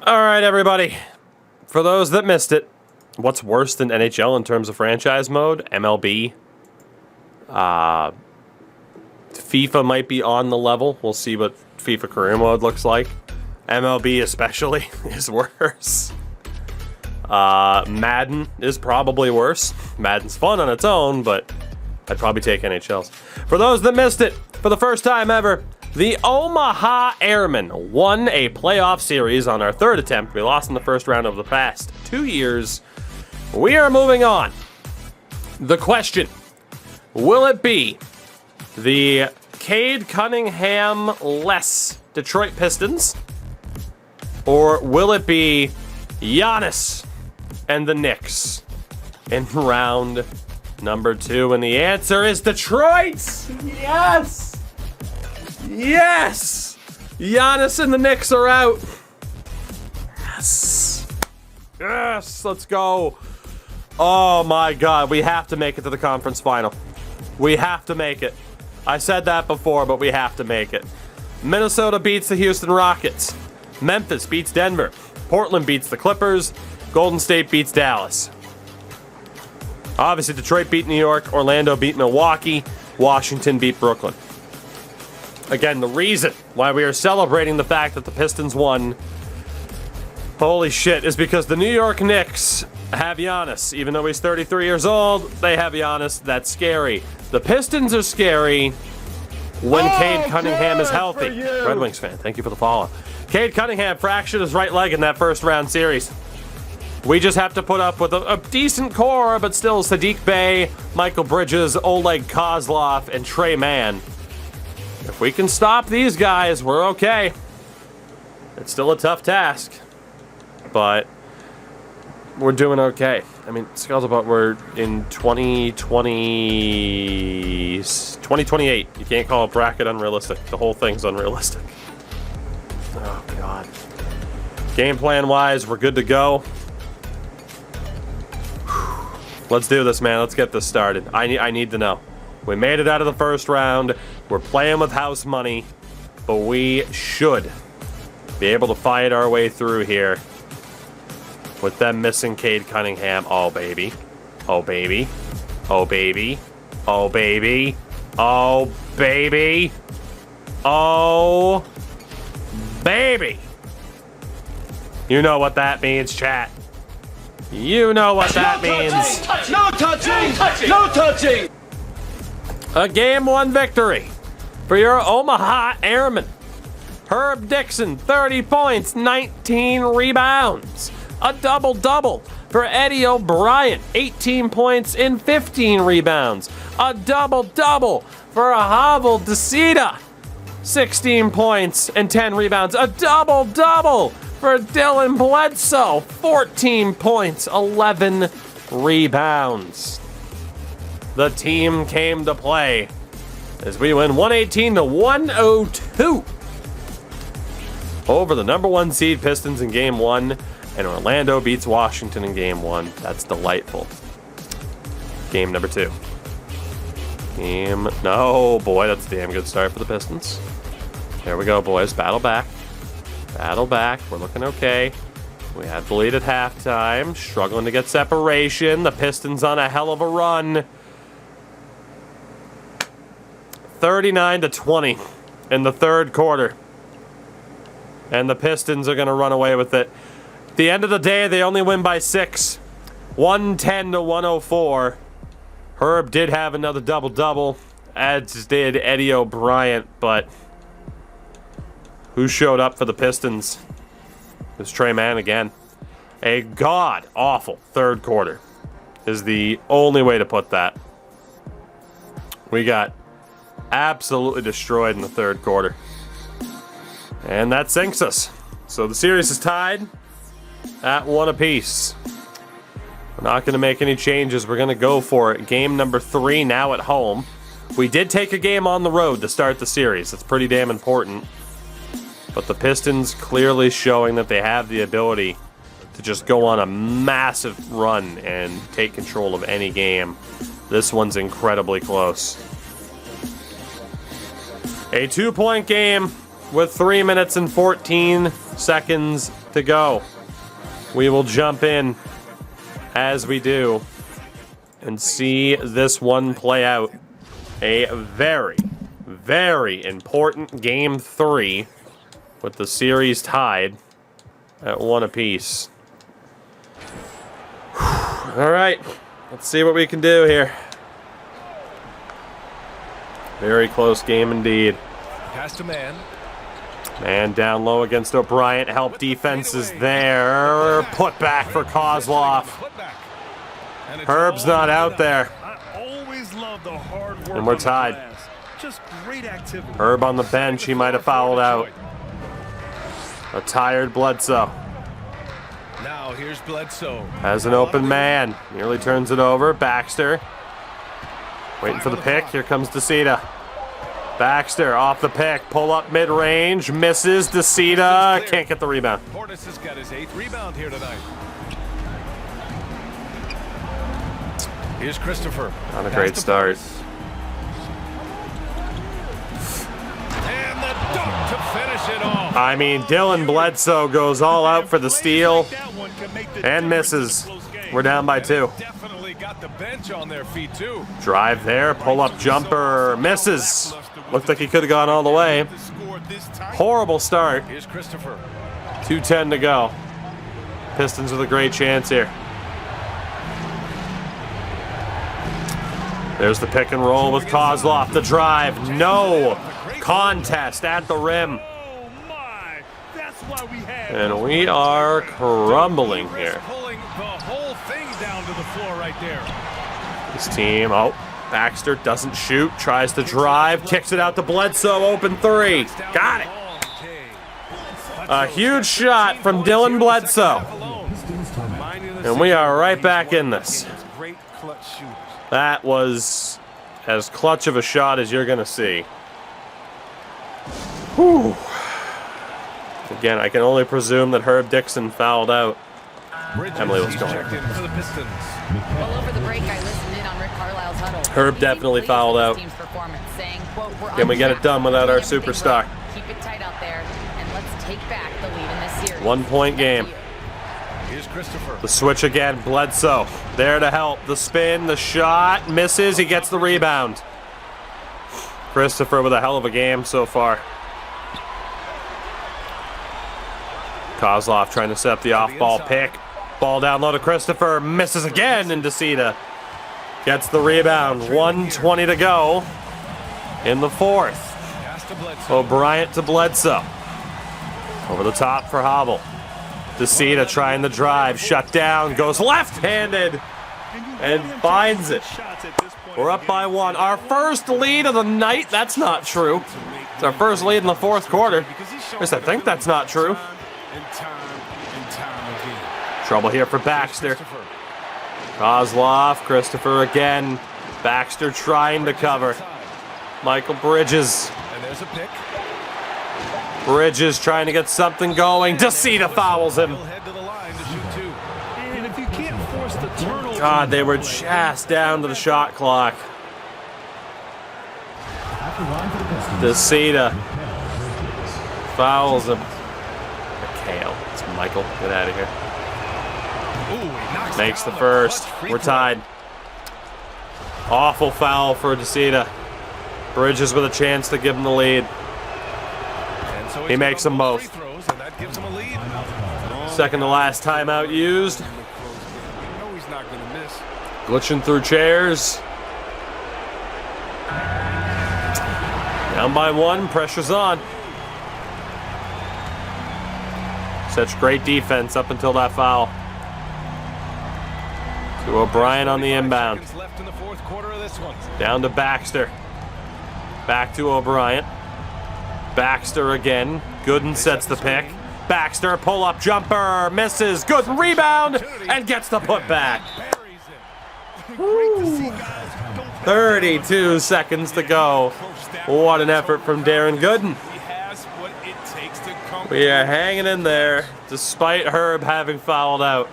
All right, everybody. For those that missed it, what's worse than NHL in terms of franchise mode? MLB. FIFA might be on the level. We'll see what FIFA career mode looks like. MLB especially is worse. Madden is probably worse. Madden's fun on its own, but I'd probably take NHL's. For those that missed it, for the first time ever, the Omaha Airmen won a playoff series on our third attempt. We lost in the first round of the past 2 years. We are moving on. The question, will it be the Cade Cunningham-less Detroit Pistons, or will it be Giannis and the Knicks in round number 2? And the answer is Detroit! Yes! Yes! Giannis and the Knicks are out. Yes. Yes, let's go. Oh my God, we have to make it to the conference final. We have to make it. I said that before, but we have to make it. Minnesota beats the Houston Rockets. Memphis beats Denver. Portland beats the Clippers. Golden State beats Dallas. Obviously, Detroit beat New York. Orlando beat Milwaukee. Washington beat Brooklyn. Again, the reason why we are celebrating the fact that the Pistons won, holy shit, is because the New York Knicks have Giannis. Even though he's 33 years old, they have Giannis. That's scary. The Pistons are scary when Cade Cunningham is healthy. Red Wings fan, thank you for the follow. Cade Cunningham fractured his right leg in that first round series. We just have to put up with a decent core, but still Sadiq Bey, Michael Bridges, Oleg Kozlov, and Trey Mann. If we can stop these guys, we're okay. It's still a tough task, but we're doing okay. I mean, Skulls about we're in 2028. You can't call a bracket unrealistic. The whole thing's unrealistic. Oh, God. Game plan-wise, we're good to go. Let's do this, man. Let's get this started. I need to know. We made it out of the first round. We're playing with house money, but we should be able to fight our way through here with them missing Cade Cunningham. Oh, baby. Oh, baby. Oh, baby. Oh, baby. Oh, baby. Oh, baby. You know what that means, chat. You know what that means. No touching! No touching! A Game 1 victory for your Omaha Airmen. Herb Dixon, 30 points, 19 rebounds. A double-double for Eddie O'Brien, 18 points and 15 rebounds. A double-double for Havel Desita, 16 points and 10 rebounds. A double-double for Dylan Bledsoe, 14 points, 11 rebounds. The team came to play as we win 118-102 over the number 1 seed Pistons in Game 1, and Orlando beats Washington in Game 1. That's delightful. Game number 2. No, boy, that's a damn good start for the Pistons. There we go, boys. Battle back. Battle back. We're looking okay. We had the lead at halftime. Struggling to get separation. The Pistons on a hell of a run. 39-20 in the third quarter. And the Pistons are going to run away with it. At the end of the day, they only win by 6. 110-104. Herb did have another double-double, as did Eddie O'Brien, but who showed up for the Pistons? It was Trey Mann again. A god-awful third quarter is the only way to put that. We got absolutely destroyed in the third quarter. And that sinks us. So the series is tied at 1 apiece. We're not going to make any changes. We're going to go for it. Game number 3 now at home. We did take a game on the road to start the series. That's pretty damn important. But the Pistons clearly showing that they have the ability to just go on a massive run and take control of any game. This one's incredibly close. A 2-point game with 3 minutes and 14 seconds to go. We will jump in as we do and see this one play out. A very, very important game 3 with the series tied at 1 apiece. All right, let's see what we can do here. Very close game indeed. Pass to man. Man down low against O'Brien. Help defense is there. Put back for Kozlov. Herb's not out there. And we're tied. Just great activity. Herb on the bench. He might have fouled out. A tired Bledsoe. Now here's Bledsoe. Has an open man. Nearly turns it over. Baxter. Waiting for the pick. Here comes DeCita. Baxter off the pick. Pull up mid-range. Misses. DeCita can't get the rebound. Portis has got his 8th rebound here tonight. Here's Christopher. Not a great start. And the dunk to finish it off. I mean, Dylan Bledsoe goes all out for the steal and misses. We're down by 2. Definitely got the bench on their feet too. Drive there, pull-up jumper, misses. Looked like he could have gone all the way. Horrible start. Here's Christopher. 2:10 to go. Pistons with a great chance here. There's the pick and roll with Kozlov. The drive, no contest at the rim. And we are crumbling here. Pulling the whole thing down to the floor right there. This team, Baxter doesn't shoot, tries to drive, kicks it out to Bledsoe, open 3. Got it. A huge shot from Dylan Bledsoe. And we are right back in this. That was as clutch of a shot as you're going to see. Whew. Again, I can only presume that Herb Dixon fouled out. Emily, what's going on? Well, over the break, I listened in on Rick Carlisle's huddle. Herb definitely fouled out. Can we get it done without our superstar? Keep it tight out there, and let's take back the lead in this series. 1-point game. Here's Christopher. The switch again, Bledsoe. There to help. The spin, the shot, misses. He gets the rebound. Christopher with a hell of a game so far. Kozlov trying to set up the off-ball pick. Ball down low to Christopher. Misses again, and DeCita gets the rebound. 1:20 to go in the 4th. O'Brien to Bledsoe. Over the top for Hobble. DeCita trying the drive. Shut down. Goes left-handed and finds it. We're up by 1. Our first lead of the night. That's not true. It's our first lead in the 4th quarter. At least I think that's not true. Trouble here for Baxter. Kozlov, Christopher again. Baxter trying to cover. Michael Bridges. And there's a pick. Bridges trying to get something going. DeCita fouls him. And if you can't force the turnover, God, they were just down to the shot clock. DeCita fouls him. Mikhail. It's Michael. Get out of here. Makes the first. We're tied. Awful foul for DeCita. Bridges with a chance to give him the lead. He makes them both. Second to last timeout used. Glitching through chairs. Down by 1. Pressure's on. Such great defense up until that foul. To O'Brien on the inbound. Down to Baxter. Back to O'Brien. Baxter again. Gooden sets the pick. Baxter, pull-up jumper. Misses. Gooden rebound. And gets the putback. 32 seconds to go. What an effort from Darren Gooden. We are hanging in there, despite Herb having fouled out.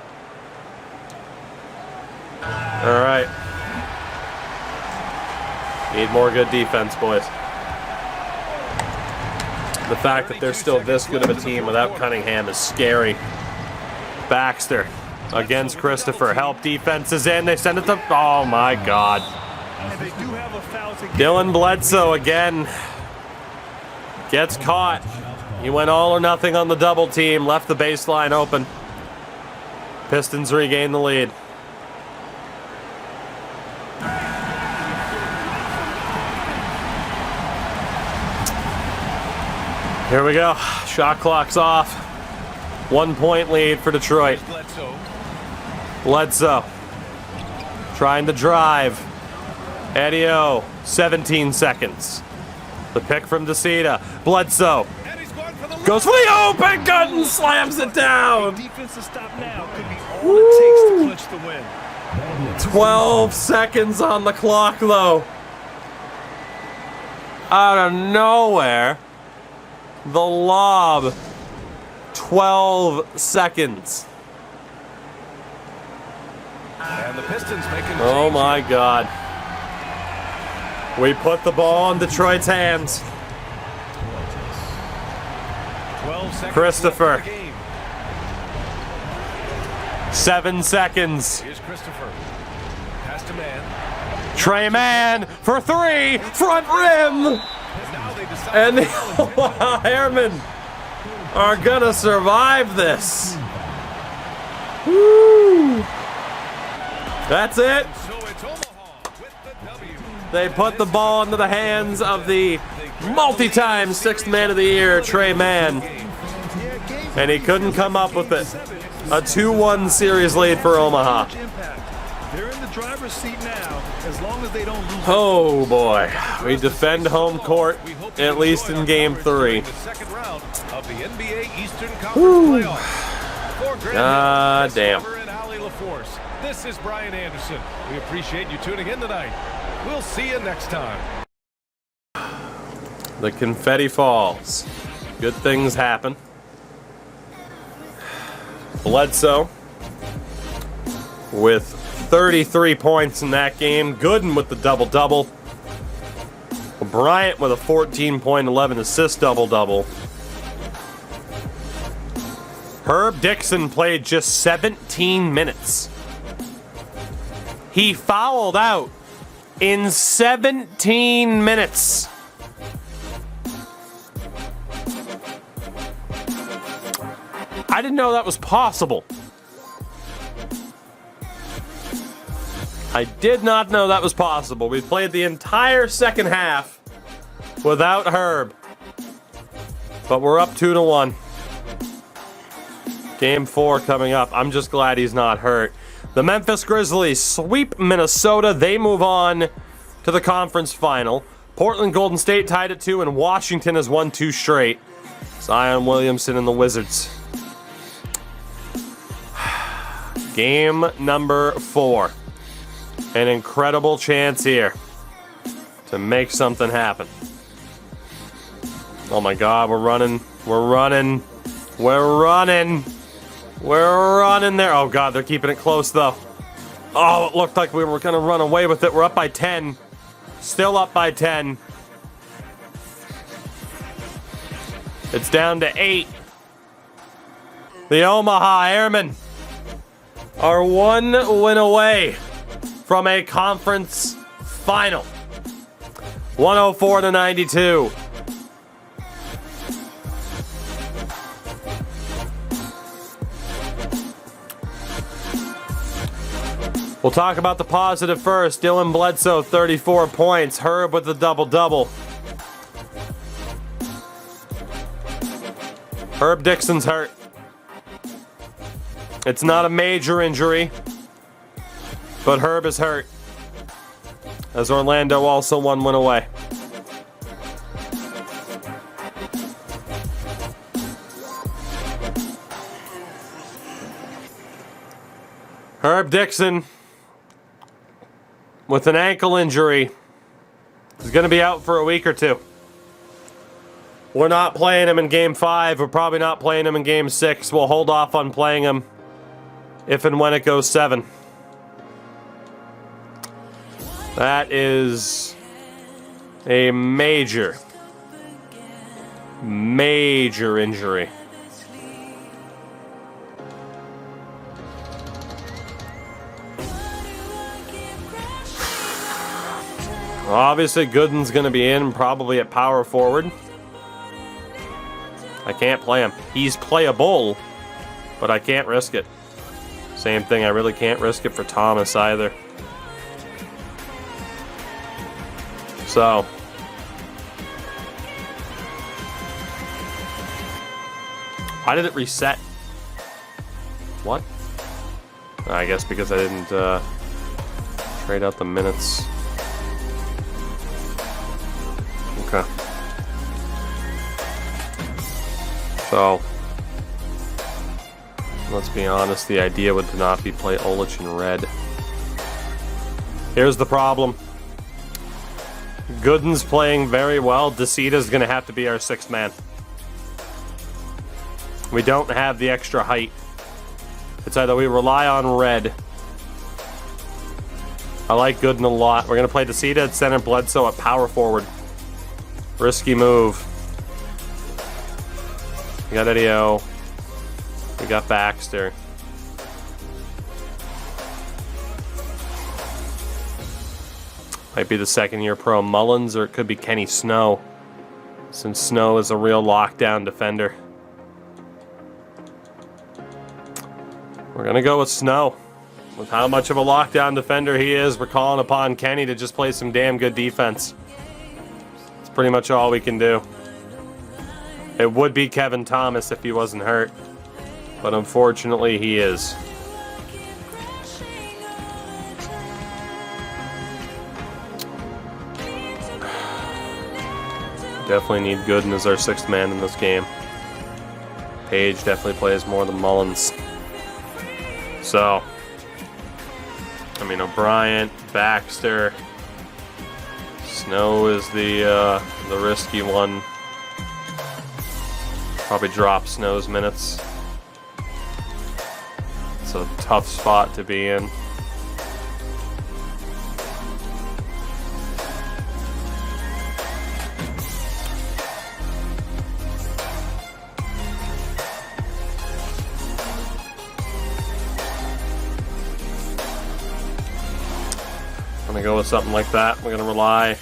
All right. Need more good defense, boys. The fact that they're still this good of a team without Cunningham is scary. Baxter against Christopher. Help defense is in. They send it to... Oh, my God. Dylan Bledsoe again gets caught. He went all or nothing on the double team. Left the baseline open. Pistons regain the lead. Here we go. Shot clock's off. 1 point lead for Detroit. Bledsoe trying to drive. Edio, 17 seconds. The pick from DeCita. Bledsoe goes for the open cut and slams it down. Defensive stop now could be all it takes to clinch the win. 12 seconds on the clock, though. Out of nowhere, the lob. 12 seconds. And the Pistons making a Oh change my here. God. We put the ball in Detroit's hands. 12 seconds Christopher. left in the game. 7 seconds. Here's Christopher. Pass to man. Trey Mann for three. Front rim. And now they decide And to the challenge it. Airmen are gonna survive this. Woo. That's it. So it's Omaha with the W. They put the ball into the hands of the multi-time sixth man of the year, Trey Mann. And he couldn't come up with it. A 2-1 series lead for Omaha. They're in the driver's seat now, as long as they don't lose. Oh boy, we defend home court, at least in game 3. The second round of the NBA Eastern Conference playoffs. For Grant God Hill, damn. Silver and Ali LaForce, this is Brian Anderson. We appreciate you tuning in tonight. We'll see you next time. The confetti falls. Good things happen. Bledsoe with 33 points in that game. Gooden with the double-double. Bryant with a 14.11 assist double-double. Herb Dixon played just 17 minutes. He fouled out in 17 minutes. I didn't know that was possible. I did not know that was possible. We played the entire second half without Herb. But we're up 2-1. Game 4 coming up. I'm just glad he's not hurt. The Memphis Grizzlies sweep Minnesota. They move on to the conference final. Portland Golden State tied at 2, and Washington has won 2 straight. Zion Williamson and the Wizards. Game number 4. An incredible chance here to make something happen. Oh my God, we're running. We're running. We're running. We're running there. Oh God, they're keeping it close though. Oh, it looked like we were going to run away with it. We're up by 10. Still up by 10. It's down to 8. The Omaha Airmen are 1 win away from a conference final. 104-92. We'll talk about the positive first. Dylan Bledsoe, 34 points. Herb with the double-double. Herb Dixon's hurt. It's not a major injury, but Herb is hurt, as Orlando also 1 win away. Herb Dixon, with an ankle injury, is going to be out for a week or 2. We're not playing him in Game 5. We're probably not playing him in Game 6. We'll hold off on playing him if and when it goes 7. That is a major, Major injury. Obviously, Gooden's going to be in probably at power forward. I can't play him. He's playable, but I can't risk it. Same thing, I really can't risk it for Thomas either. So, why did it reset? What? I guess because I didn't trade out the minutes. Okay. So, let's be honest, the idea would not be play Olich in red. Here's the problem. Gooden's playing very well. Decita's going to have to be our sixth man. We don't have the extra height. It's either we rely on red. I like Gooden a lot. We're going to play Decita at center, Bledsoe at power forward. Risky move. We got Edio. We got Baxter. Might be the second-year pro Mullins, or it could be Kenny Snow, since Snow is a real lockdown defender. We're going to go with Snow. With how much of a lockdown defender he is, we're calling upon Kenny to just play some damn good defense. It's pretty much all we can do. It would be Kevin Thomas if he wasn't hurt, but unfortunately he is. Definitely need Gooden as our sixth man in this game. Page definitely plays more than Mullins. So, I mean, O'Brien, Baxter, Snow is the risky one. Probably drop Snow's minutes. It's a tough spot to be in. I'm gonna go with something like that. We're gonna rely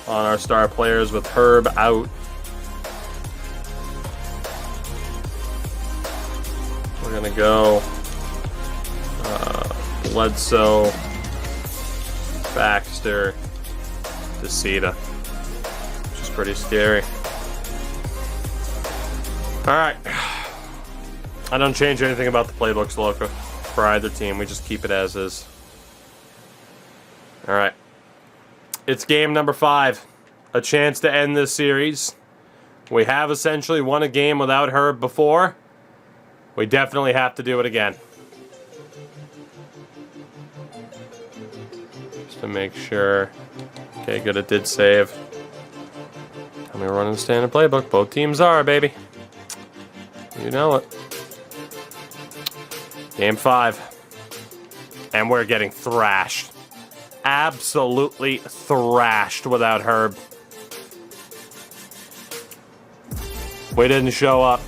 on our star players with Herb out. We're gonna go Bledsoe, Baxter, Decita, which is pretty scary. Alright. I don't change anything about the playbooks, Loco, for either team. We just keep it as is. Alright. It's game number 5. A chance to end this series. We have essentially won a game without Herb before. We definitely have to do it again. Just to make sure. Okay, good, it did save. Tell me we're running the standard playbook. Both teams are, baby. You know it. Game 5. And we're getting thrashed. Absolutely thrashed without Herb. We didn't show up.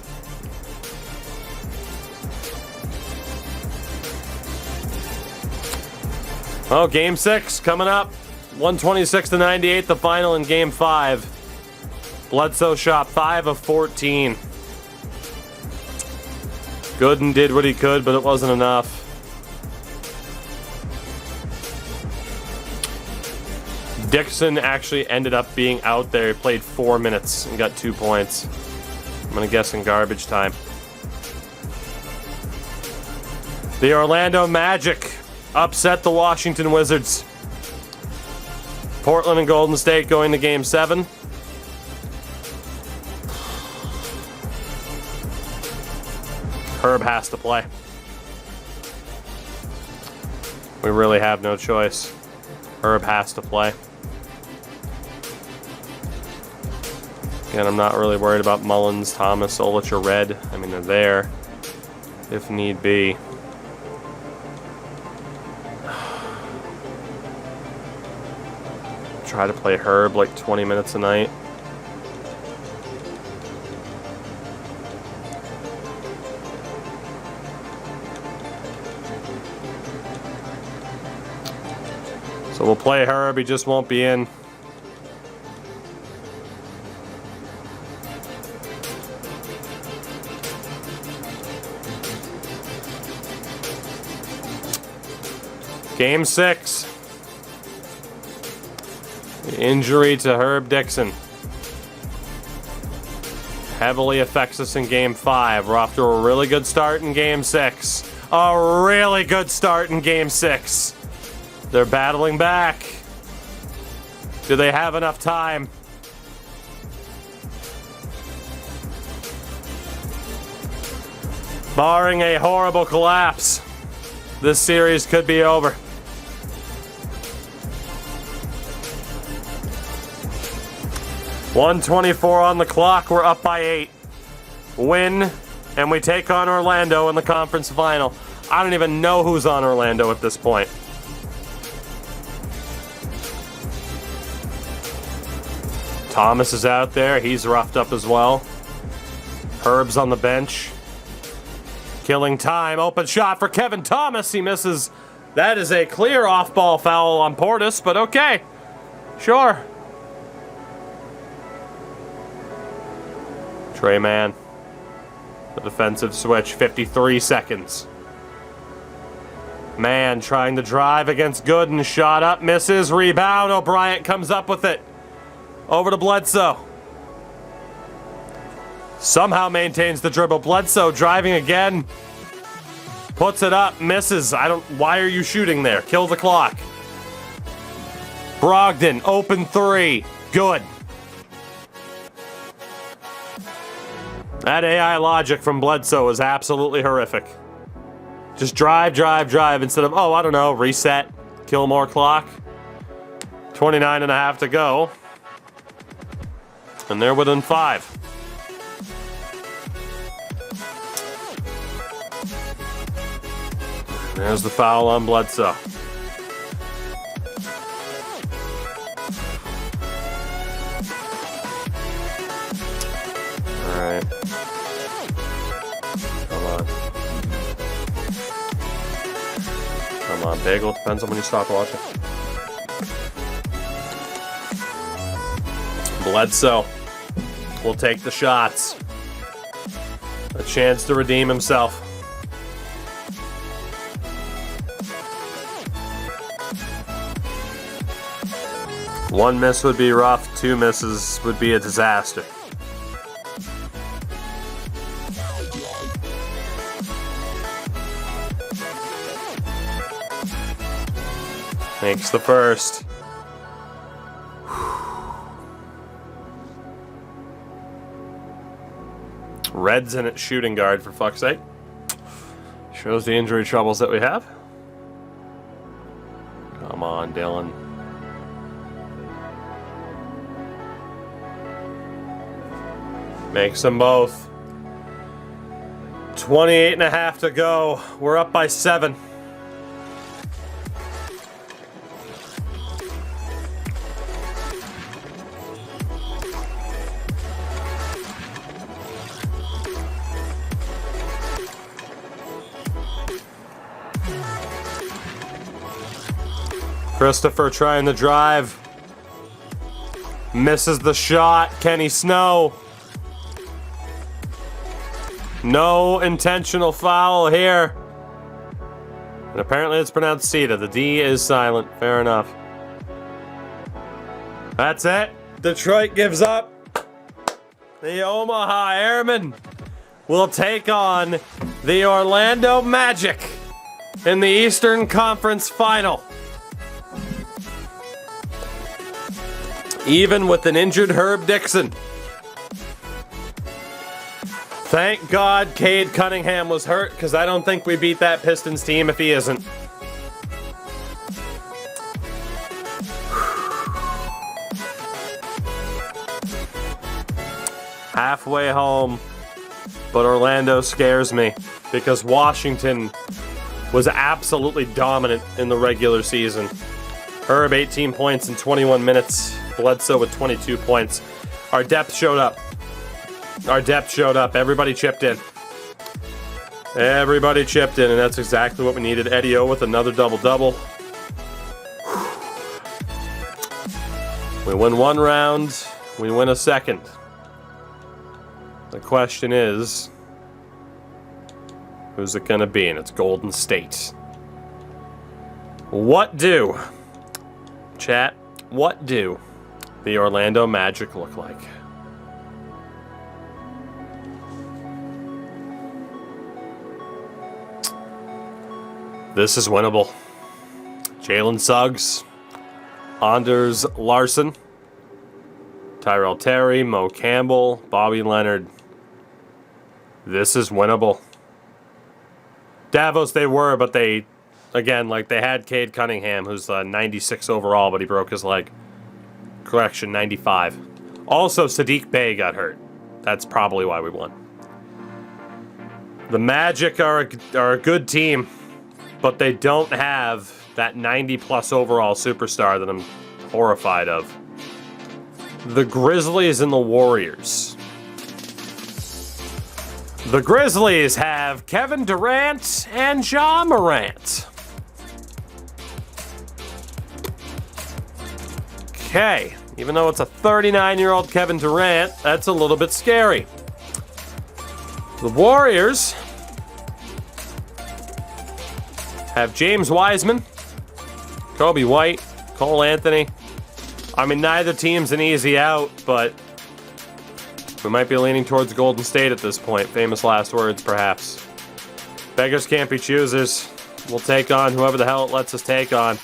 Oh, game 6 coming up. 126-98, the final in game 5. Bledsoe shot 5 of 14. Gooden did what he could, but it wasn't enough. Dixon actually ended up being out there. He played 4 minutes and got 2 points. I'm going to guess in garbage time. The Orlando Magic upset the Washington Wizards. Portland and Golden State going to Game 7. Herb has to play. We really have no choice. Herb has to play. Again, I'm not really worried about Mullins, Thomas, Olich, or Red. I mean, they're there if need be. Try to play Herb like 20 minutes a night. So we'll play Herb, he just won't be in. Game 6. The injury to Herb Dixon heavily affects us in Game 5. We're off to a really good start in Game 6. A really good start in Game 6. They're battling back. Do they have enough time? Barring a horrible collapse, this series could be over. .124 on the clock. We're up by 8. Win, and we take on Orlando in the conference final. I don't even know who's on Orlando at this point. Thomas is out there. He's roughed up as well. Herb's on the bench. Killing time. Open shot for Kevin Thomas. He misses. That is a clear off-ball foul on Portis, but okay. Sure. Trey Mann. The defensive switch. 53 seconds. Mann trying to drive against Gooden. Shot up. Misses. Rebound. O'Brien comes up with it. Over to Bledsoe. Somehow maintains the dribble. Bledsoe driving again. Puts it up. Misses. Why are you shooting there? Kill the clock. Brogdon. Open 3. Good. That AI logic from Bledsoe is absolutely horrific. Just drive, drive, drive instead of, oh, I don't know, reset, kill more clock. 29 and a half to go. And they're within 5. There's the foul on Bledsoe. All right. Come on, Bagel. Depends on when you stop watching. Bledsoe will take the shots. A chance to redeem himself. One miss would be rough. 2 misses would be a disaster. Makes the first. Red's in at shooting guard, for fuck's sake. Shows the injury troubles that we have. Come on, Dylan. Makes them both. 28 and a half to go. We're up by 7. Christopher trying to drive. Misses the shot. Kenny Snow. No intentional foul here. And apparently it's pronounced Ceta. The D is silent. Fair enough. That's it. Detroit gives up. The Omaha Airmen will take on the Orlando Magic in the Eastern Conference Final. Even with an injured Herb Dixon. Thank God Cade Cunningham was hurt, because I don't think we beat that Pistons team if he isn't. Halfway home, but Orlando scares me, because Washington was absolutely dominant in the regular season. Herb 18 points in 21 minutes. Bledsoe with 22 points. Our depth showed up. Our depth showed up. Everybody chipped in. Everybody chipped in, and that's exactly what we needed. Eddie O with another double-double. We win one round, we win a second. The question is, who's it gonna be? And it's Golden State. What do, chat, what do the Orlando Magic look like? This is winnable. Jalen Suggs, Anders Larson, Tyrell Terry, Mo Campbell, Bobby Leonard. This is winnable. Davos they were, but they, again, like they had Cade Cunningham, who's 96 overall, but he broke his leg. Correction, 95. Also, Sadiq Bey got hurt. That's probably why we won. The Magic are a good team, but they don't have that 90-plus overall superstar that I'm horrified of. The Grizzlies and the Warriors. The Grizzlies have Kevin Durant and Ja Morant. Okay, even though it's a 39-year-old Kevin Durant, that's a little bit scary. The Warriors have James Wiseman, Kobe White, Cole Anthony. I mean, neither team's an easy out, but we might be leaning towards Golden State at this point. Famous last words, perhaps. Beggars can't be choosers. We'll take on whoever the hell it lets us take on.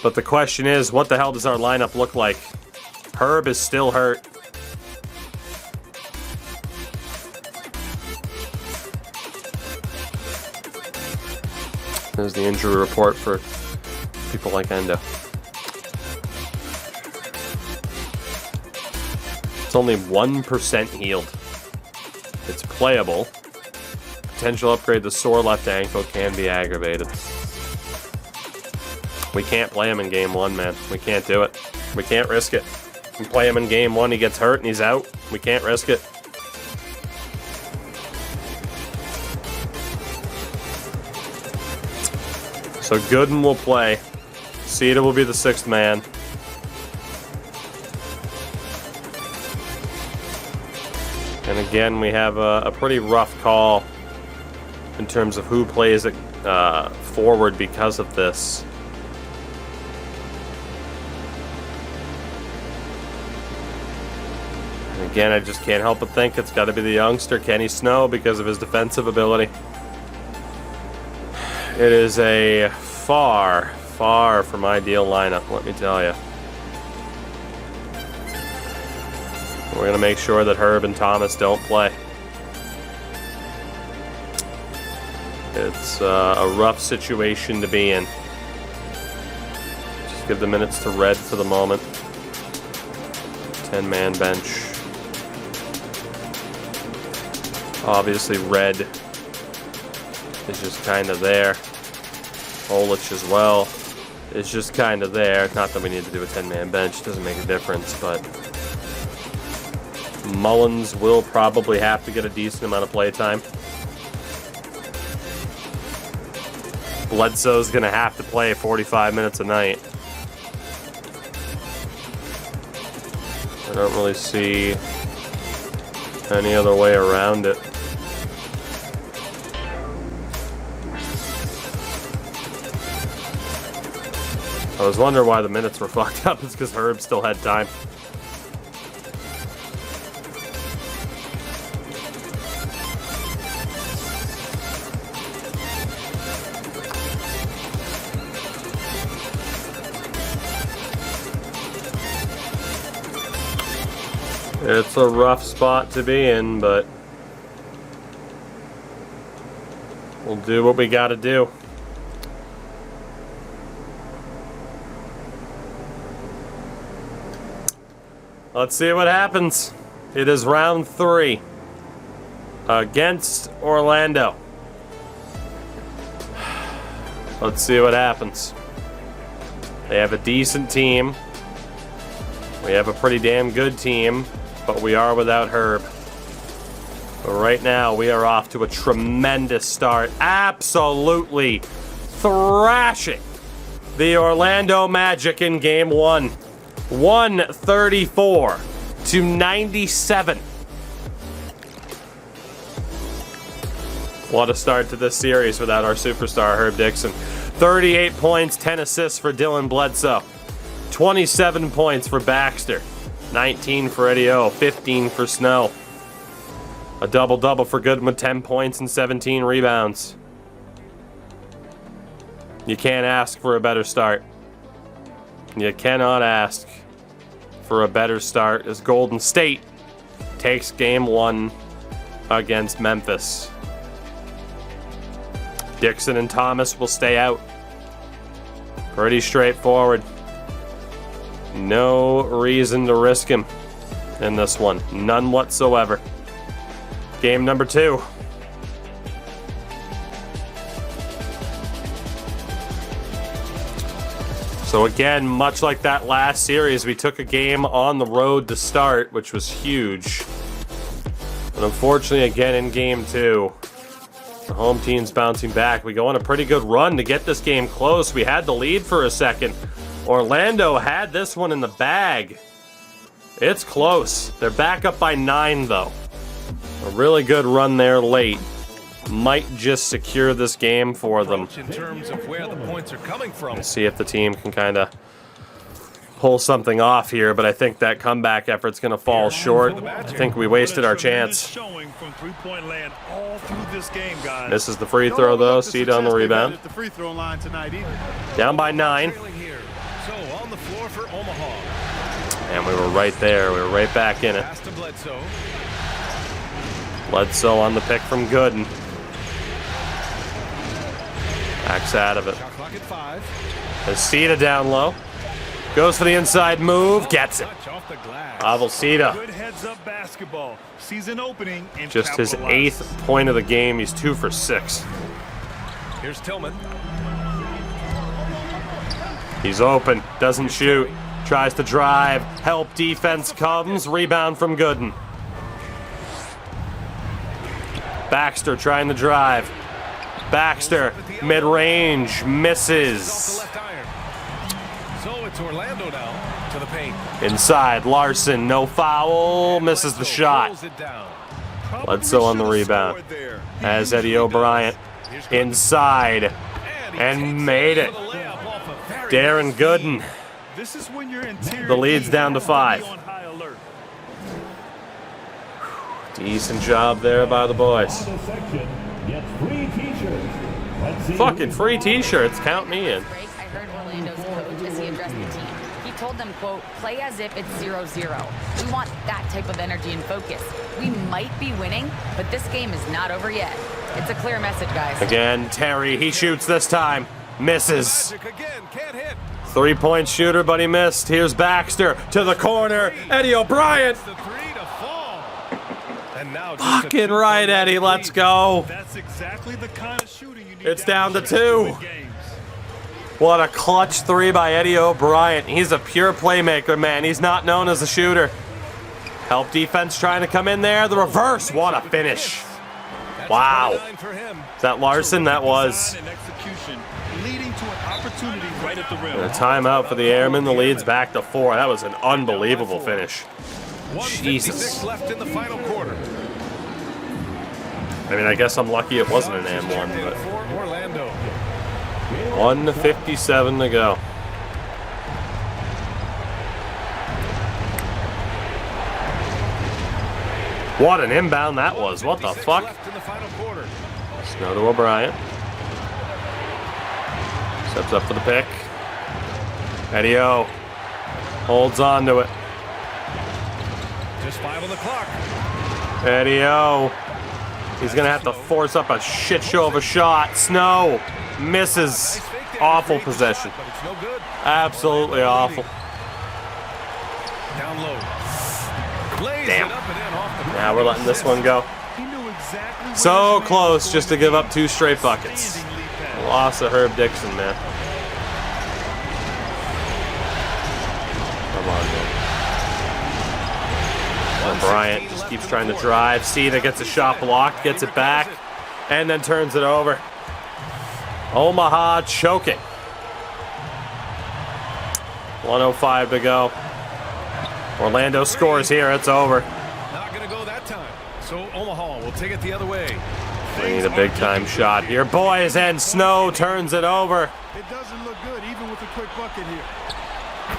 But the question is, what the hell does our lineup look like? Herb is still hurt. There's the injury report for people like Endo. It's only 1% healed. It's playable. Potential upgrade, the sore left ankle can be aggravated. We can't play him in game one, man. We can't do it. We can't risk it. We play him in game one, he gets hurt and he's out. We can't risk it. So Gooden will play. Cedar will be the sixth man. And again, we have a pretty rough call in terms of who plays it forward because of this. And again, I just can't help but think it's got to be the youngster, Kenny Snow, because of his defensive ability. It is a far, far from ideal lineup, let me tell you. We're going to make sure that Herb and Thomas don't play. It's a rough situation to be in. Just give the minutes to Red for the moment. 10-man bench. Obviously, Red is just kind of there. Olich as well is just kind of there. Not that we need to do a 10-man bench. Doesn't make a difference, but Mullins will probably have to get a decent amount of play time. Bledsoe's going to have to play 45 minutes a night. I don't really see any other way around it. I was wondering why the minutes were fucked up. It's because Herb still had time. It's a rough spot to be in, but we'll do what we gotta do. Let's see what happens. It is round 3 against Orlando. Let's see what happens. They have a decent team. We have a pretty damn good team, but we are without Herb. But right now, we are off to a tremendous start. Absolutely thrashing the Orlando Magic in game 1. 134 to 97. What a start to this series without our superstar, Herb Dixon. 38 points, 10 assists for Dylan Bledsoe. 27 points for Baxter. 19 for Eddie O, 15 for Snow. A double-double for Goodman with 10 points and 17 rebounds. You can't ask for a better start. You cannot ask for a better start as Golden State takes game 1 against Memphis. Dixon and Thomas will stay out. Pretty straightforward. No reason to risk him in this one. None whatsoever. Game number 2. So again, much like that last series, we took a game on the road to start, which was huge. But unfortunately, again in game 2, the home team's bouncing back. We go on a pretty good run to get this game close. We had the lead for a second. Orlando had this one in the bag. It's close. They're back up by 9, though. A really good run there late. Might just secure this game for them. In terms of where the points are coming from. Let's see if the team can kind of pull something off here, but I think that comeback effort's going to fall short. I think we wasted our chance. This is the free throw, though. Cita on the rebound. Down by 9. So on the floor for Omaha. And we were right there. We were right back in it. Pass to Bledsoe. Bledsoe on the pick from Gooden. Backs out of it. Shot clock at 5. Cita down low. Goes for the inside move. Gets it. Touch off the glass. Pavel Cita. Good heads-up basketball. Season opening and Just his 8th point of the game. He's 2 for 6. Here's Tillman. He's open. Doesn't shoot. Tries to drive. Help defense comes. Rebound from Gooden. Baxter trying to drive. Baxter, mid-range, misses. Left iron. So it's Orlando now to the paint. Inside, Larson, no foul, misses the shot. Pulls it down. Bledsoe on the rebound. As Eddie O'Brien inside and made it. Darren Gooden. This is when your interior The lead's down to 5. on high alert. Decent job there by the boys. Fucking free t-shirts, count me in. Break, I heard Orlando's coach as he addressed the team. He told them, quote, play as if it's 0-0. We want that type of energy and focus. We might be winning, but this game is not over yet. It's a clear message, guys. Again, Terry, he shoots this time. Misses. Magic again, can't hit. 3-point shooter, but he missed. Here's Baxter to the corner. Eddie O'Brien. The 3 to fall. And now Fucking right, Eddie. Let's go. That's exactly the kind of shooting you need. It's down to 2. What a clutch 3 by Eddie O'Brien. He's a pure playmaker, man. He's not known as a shooter. Help defense trying to come in there. The reverse. What a finish. Wow. Is that Larson? That was. Leading to an opportunity right at the rim. And a timeout for the Airmen. The lead's back to 4. That was an unbelievable finish. Jesus. Left in the final quarter. I mean, I guess I'm lucky it wasn't an and one, but For Orlando. 1:57 to go. What an inbound that was. What the fuck? Left in the final quarter. Snow to O'Brien. Steps up for the pick. Eddie O holds on to it. Just 5 on the clock. Eddie O. He's going to have to force up a shit show of a shot. Snow misses. Awful possession. But it's no good. Absolutely awful. Down low. Lays Damn. it up and in off the Now we're letting this one go. He knew exactly where So his man close was just to going give up 2 straight buckets. Standing lead pass. Loss of Herb Dixon, man. Come on, man. Bryant just keeps trying to drive. Cita gets a shot blocked, gets it back, and then turns it over. Omaha choking. 1:05 to go. Orlando scores here. It's over. Not going to go that time. So Omaha will take it the other way. We need a big-time shot here, boys, and Snow turns it over. It doesn't look good, even with a quick bucket here.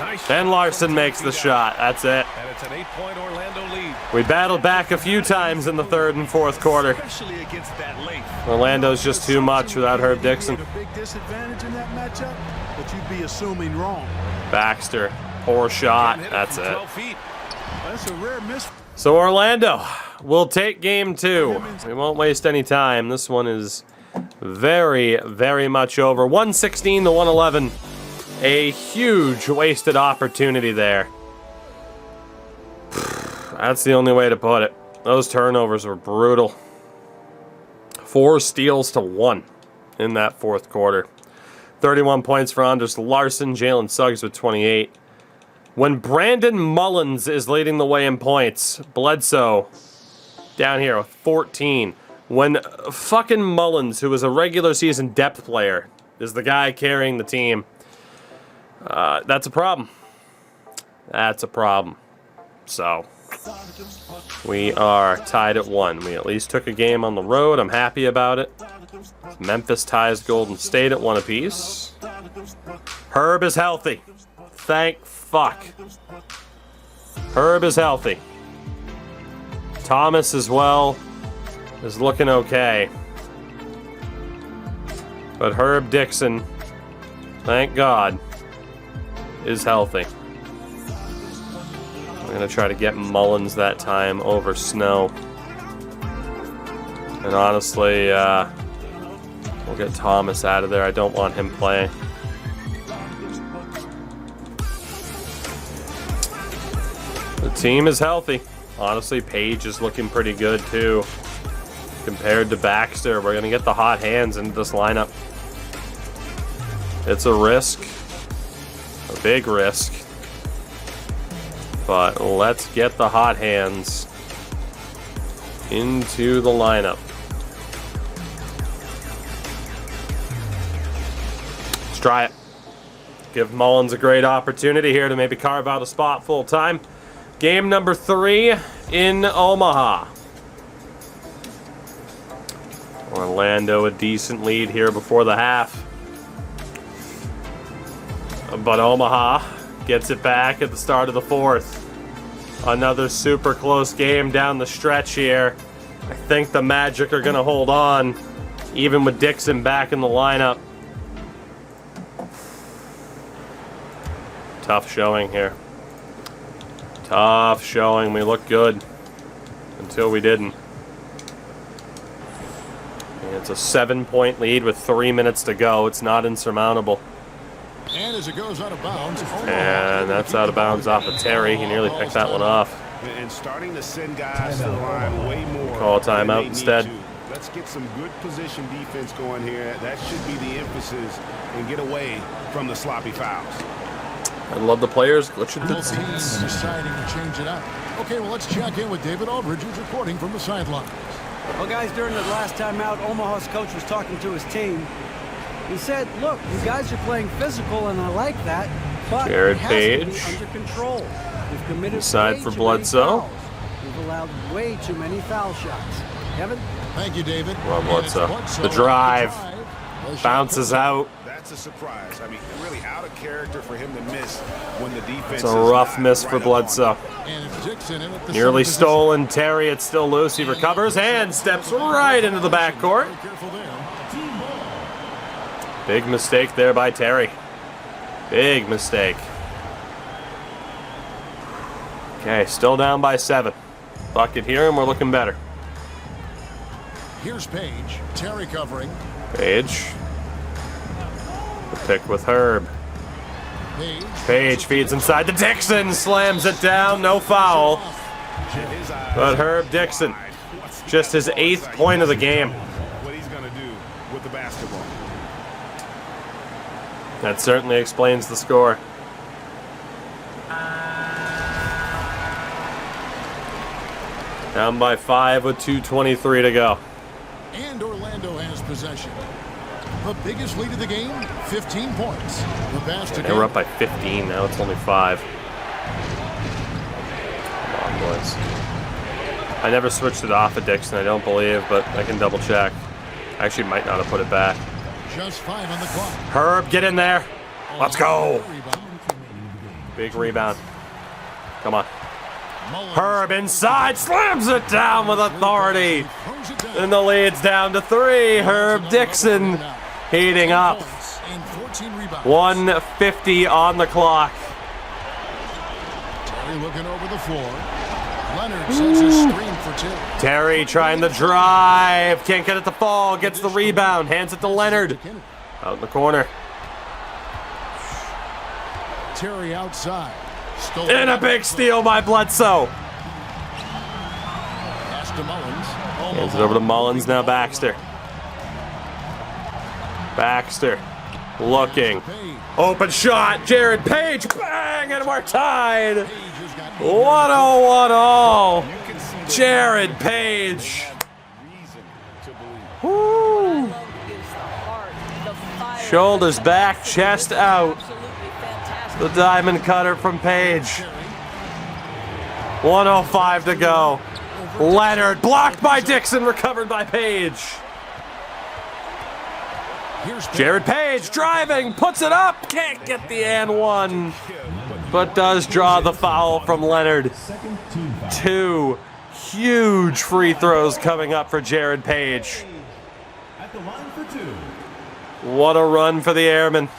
Nice. Then Larson makes the shot. That's it. And it's an 8-point Orlando lead. We battled back a few times in the third and fourth quarter. Especially against that length. Orlando's just too much without Herb Dixon. A big disadvantage in that matchup, but you'd be assuming wrong. Baxter, poor shot. Hit That's from it. 12 feet. That's a rare miss. So Orlando will take game 2. We won't waste any time. This one is very, very much over. 116 to 111. A huge wasted opportunity there. That's the only way to put it. Those turnovers were brutal. 4 steals to 1 in that fourth quarter. 31 points for Anders Larson. Jalen Suggs with 28. When Brandon Mullins is leading the way in points, Bledsoe down here with 14. When fucking Mullins, who was a regular season depth player, is the guy carrying the team, that's a problem. That's a problem. So, we are tied at 1. We at least took a game on the road. I'm happy about it. Memphis ties Golden State at 1 apiece. Herb is healthy. Thank fuck. Herb is healthy. Thomas as well is looking okay. But Herb Dixon, thank God, is healthy. I'm going to try to get Mullins that time over Snow. And honestly, we'll get Thomas out of there. I don't want him playing. The team is healthy. Honestly, Page is looking pretty good too. Compared to Baxter, we're going to get the hot hands into this lineup. It's a risk. A big risk. But let's get the hot hands into the lineup. Let's try it. Give Mullins a great opportunity here to maybe carve out a spot full time. Game number 3 in Omaha. Orlando a decent lead here before the half. But Omaha gets it back at the start of the fourth. Another super close game down the stretch here. I think the Magic are going to hold on, even with Dixon back in the lineup. Tough showing here. Tough showing. We looked good until we didn't. And it's a 7-point lead with 3 minutes to go. It's not insurmountable. And as it goes out of bounds, and that's out of bounds off of Terry. He nearly picked that one off. And starting to send guys to the line way more. Call a timeout instead. Let's get some good position defense going here. That should be the emphasis and get away from the sloppy fouls. I love the players glitching through the both teams seats. deciding to change it up. Okay, well, let's check in with David Aldridge, who's reporting from the sidelines. Well, guys, during the last time out, Omaha's coach was talking to his team. He said, look, you guys are playing physical, and I like that, but Jared it has Page. to be under control. We've committed Inside way for too Bledsoe. many fouls. We've allowed way too many foul shots. Kevin? Thank you, David. Well, And it's Bledsoe. The drive. Bounces out. That's a surprise. I mean, really out of character for him to miss when the defense It's a rough miss for Bledsoe. And it's Dixon in at the Nearly center stolen. Terry, it's still loose. He recovers and steps right into the backcourt. position. Careful there. Big mistake there by Terry. Big mistake. Okay, still down by 7. Bucket here, and we're looking better. Here's Page. Terry covering. Page. The pick with Herb. Page. Page feeds inside to Dixon. Slams it down. No foul. But Herb Dixon, just his 8th point of the game. What he's going to do with the basketball. That certainly explains the score. Down by 5 with 2:23 to go. And Orlando has possession. The biggest lead of the game, 15 points. The pass to They were up by 15, now it's only 5. Nice. I never switched it off of Dixon, I don't believe, but I can double check. I actually might not have put it back. Just 5 on the clock. Herb, get in there. Let's go. Big rebound. Come on. Herb inside, slams it down with authority. And the lead's down to 3. Herb Dixon heating up. 1:50 on the clock. Terry looking over the floor. Leonard sends a screen for 2. Terry trying to drive. Can't get it to fall. Gets the rebound. Hands it to Leonard. Out in the corner. Terry outside. And a big steal by Bledsoe. Pass to Mullins. Hands it over to Mullins, now Baxter. Baxter looking. Open shot. Jared Page. Bang! And we're tied. 101 all. Jared Page. Woo. Shoulders back, chest out. The diamond cutter from Page. 1:05 to go. Leonard blocked by Dixon, recovered by Page. Jared Page driving, puts it up, can't get the and one, but does draw the foul from Leonard. 2 huge free throws coming up for Jared Page. What a run for the Airmen.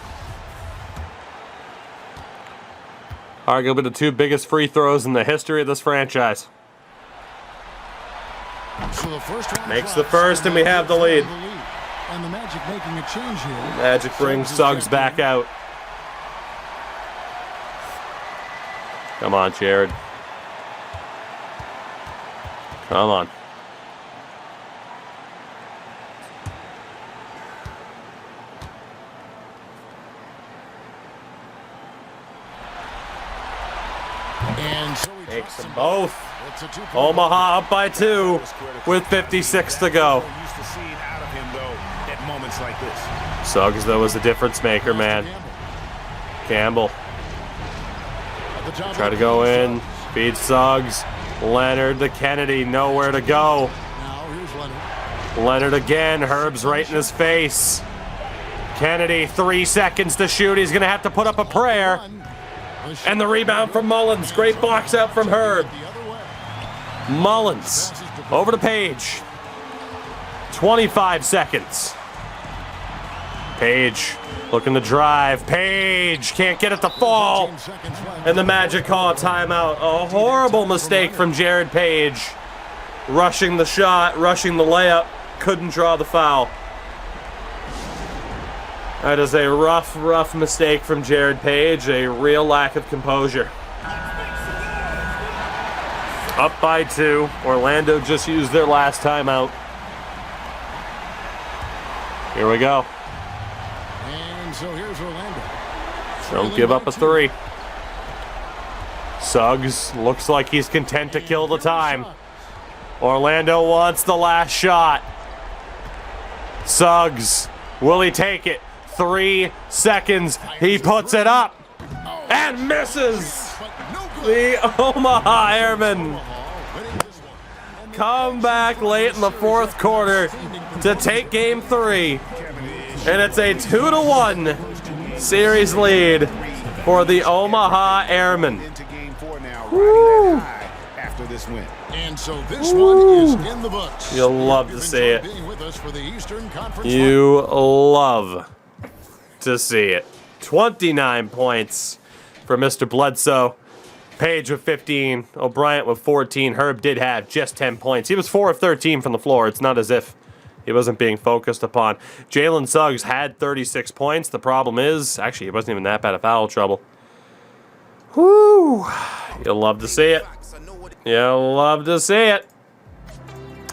Arguably the 2 biggest free throws in the history of this franchise. So the first Makes the first, and we have the lead. And the Magic making a change here. Magic brings Suggs back out. Come on, Jared. Come on. And so he Takes drops them both. It's a 2-point Omaha up by 2 with 56 to go. Used to seeing out of him, though, at moments like this. Suggs, though, was a difference maker, man. Campbell. Try to go in. Feed Suggs. Leonard to Kennedy. Nowhere to go. Now here's Leonard. Leonard again. Herb's right in his face. Kennedy, 3 seconds to shoot. He's going to have to put up a prayer. And the rebound from Mullins. Great box out from Herb. Mullins over to Page. 25 seconds. Page looking to drive. Page can't get it to fall. And the Magic call a timeout. A horrible mistake from Jared Page. Rushing the shot, rushing the layup. Couldn't draw the foul. That is a rough mistake from Jared Page. A real lack of composure. Up by 2. Orlando just used their last timeout. Here we go. And so here's Orlando. Don't give up a 3. Suggs looks like he's content to kill the time. Orlando wants the last shot. Suggs, will he take it? 3 seconds. He puts it up and misses. The Omaha Airmen come back late in the 4th quarter to take game 3. And it's a 2-1 series lead for the Omaha Airmen. Woo. After this win. And so this one is in the books. You'll love to see it. Being with us for the Eastern Conference. You love to see it. 29 points for Mr. Bledsoe. Page with 15. O'Brien with 14. Herb did have just 10 points. He was 4 of 13 from the floor. It's not as if he wasn't being focused upon. Jalen Suggs had 36 points. The problem is, actually, he wasn't even that bad of foul trouble. Whoo! You'll love to see it. You'll love to see it.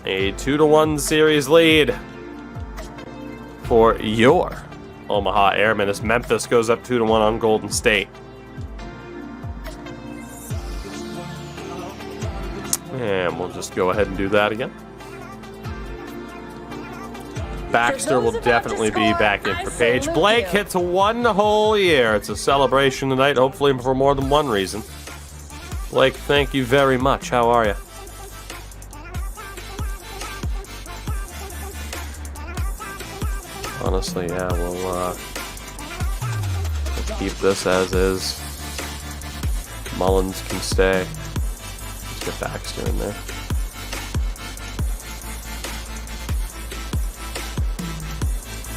A 2-1 series lead for your Omaha Airmen as Memphis goes up 2-1 on Golden State. And we'll just go ahead and do that again. Baxter will definitely be back in for Page. Blake hits 1 whole year. It's a celebration tonight, hopefully for more than one reason. Blake, thank you very much. How are you? Honestly, yeah, we'll keep this as is. Mullins can stay. Let's get Baxter in there.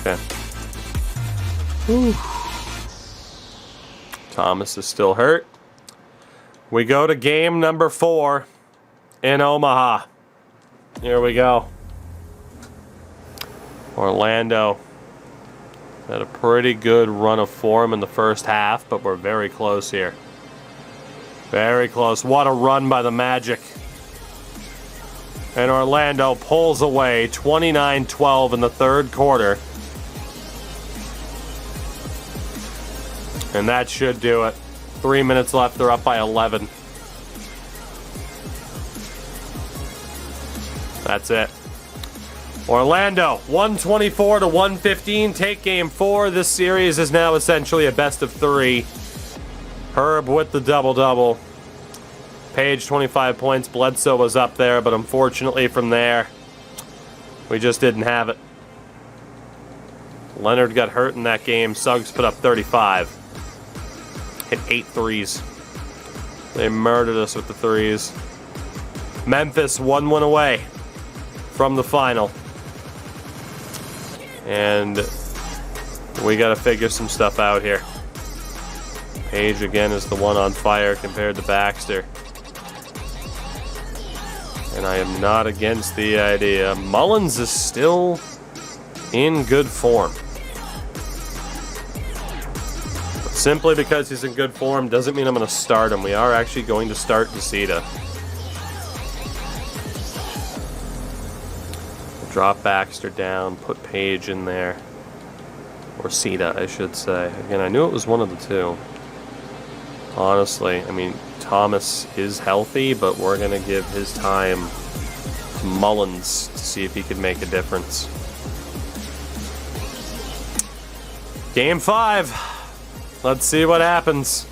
Okay. Whew. Thomas is still hurt. We go to game number 4 in Omaha. Here we go. Orlando had a pretty good run of form in the first half, but we're very close here. Very close. What a run by the Magic. And Orlando pulls away 29-12 in the third quarter. And that should do it. 3 minutes left. They're up by 11. That's it. Orlando, 124-115. Take game 4. This series is now essentially a best of 3. Herb with the double-double. Page, 25 points. Bledsoe was up there, but unfortunately from there, we just didn't have it. Leonard got hurt in that game. Suggs put up 35. Hit 8 threes. They murdered us with the threes. Memphis 1 win away from the final. And we got to figure some stuff out here. Page again is the one on fire compared to Baxter. And I am not against the idea. Mullins is still in good form. But simply because he's in good form doesn't mean I'm going to start him. We are actually going to start Desita. Drop Baxter down, put Page in there. Or Sita, I should say. Again, I knew it was one of the two. Honestly, I mean, Thomas is healthy, but we're going to give his time to Mullins to see if he can make a difference. Game 5. Let's see what happens.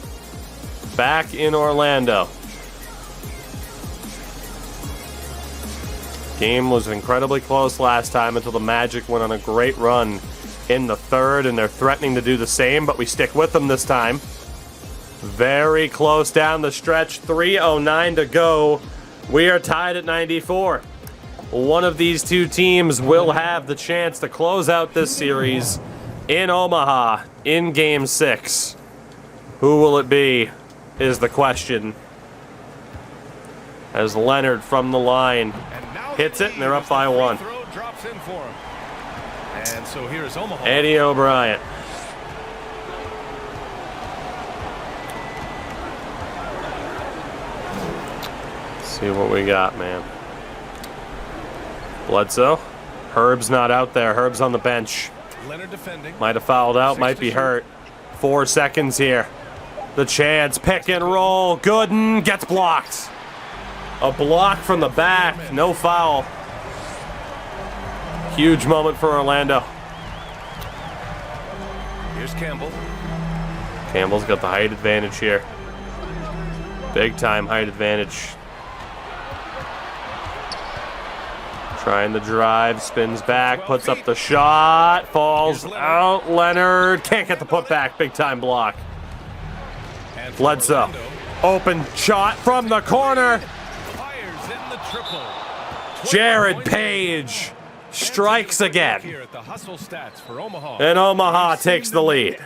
Back in Orlando. Game was incredibly close last time until the Magic went on a great run in the third, and they're threatening to do the same, but we stick with them this time. Very close down the stretch. 3:09 to go. We are tied at 94. One of these two teams will have the chance to close out this series in Omaha in Game 6. Who will it be is the question. As Leonard from the line hits it, and they're up by 1. Drops in for him. And so here's Omaha. Eddie O'Brien. See what we got, man. Bledsoe. Herb's not out there. Herb's on the bench. Leonard defending. Might have fouled out, might be hurt. 4 seconds here. The chance, pick and roll. Gooden gets blocked. A block from the back, no foul. Huge moment for Orlando. Here's Campbell. Campbell's got the height advantage here. Big time height advantage. Trying the drive, spins back, puts up the shot, falls out. Leonard can't get the putback, big time block. Bledsoe, open shot from the corner. Jared Page strikes again. And Omaha takes the lead.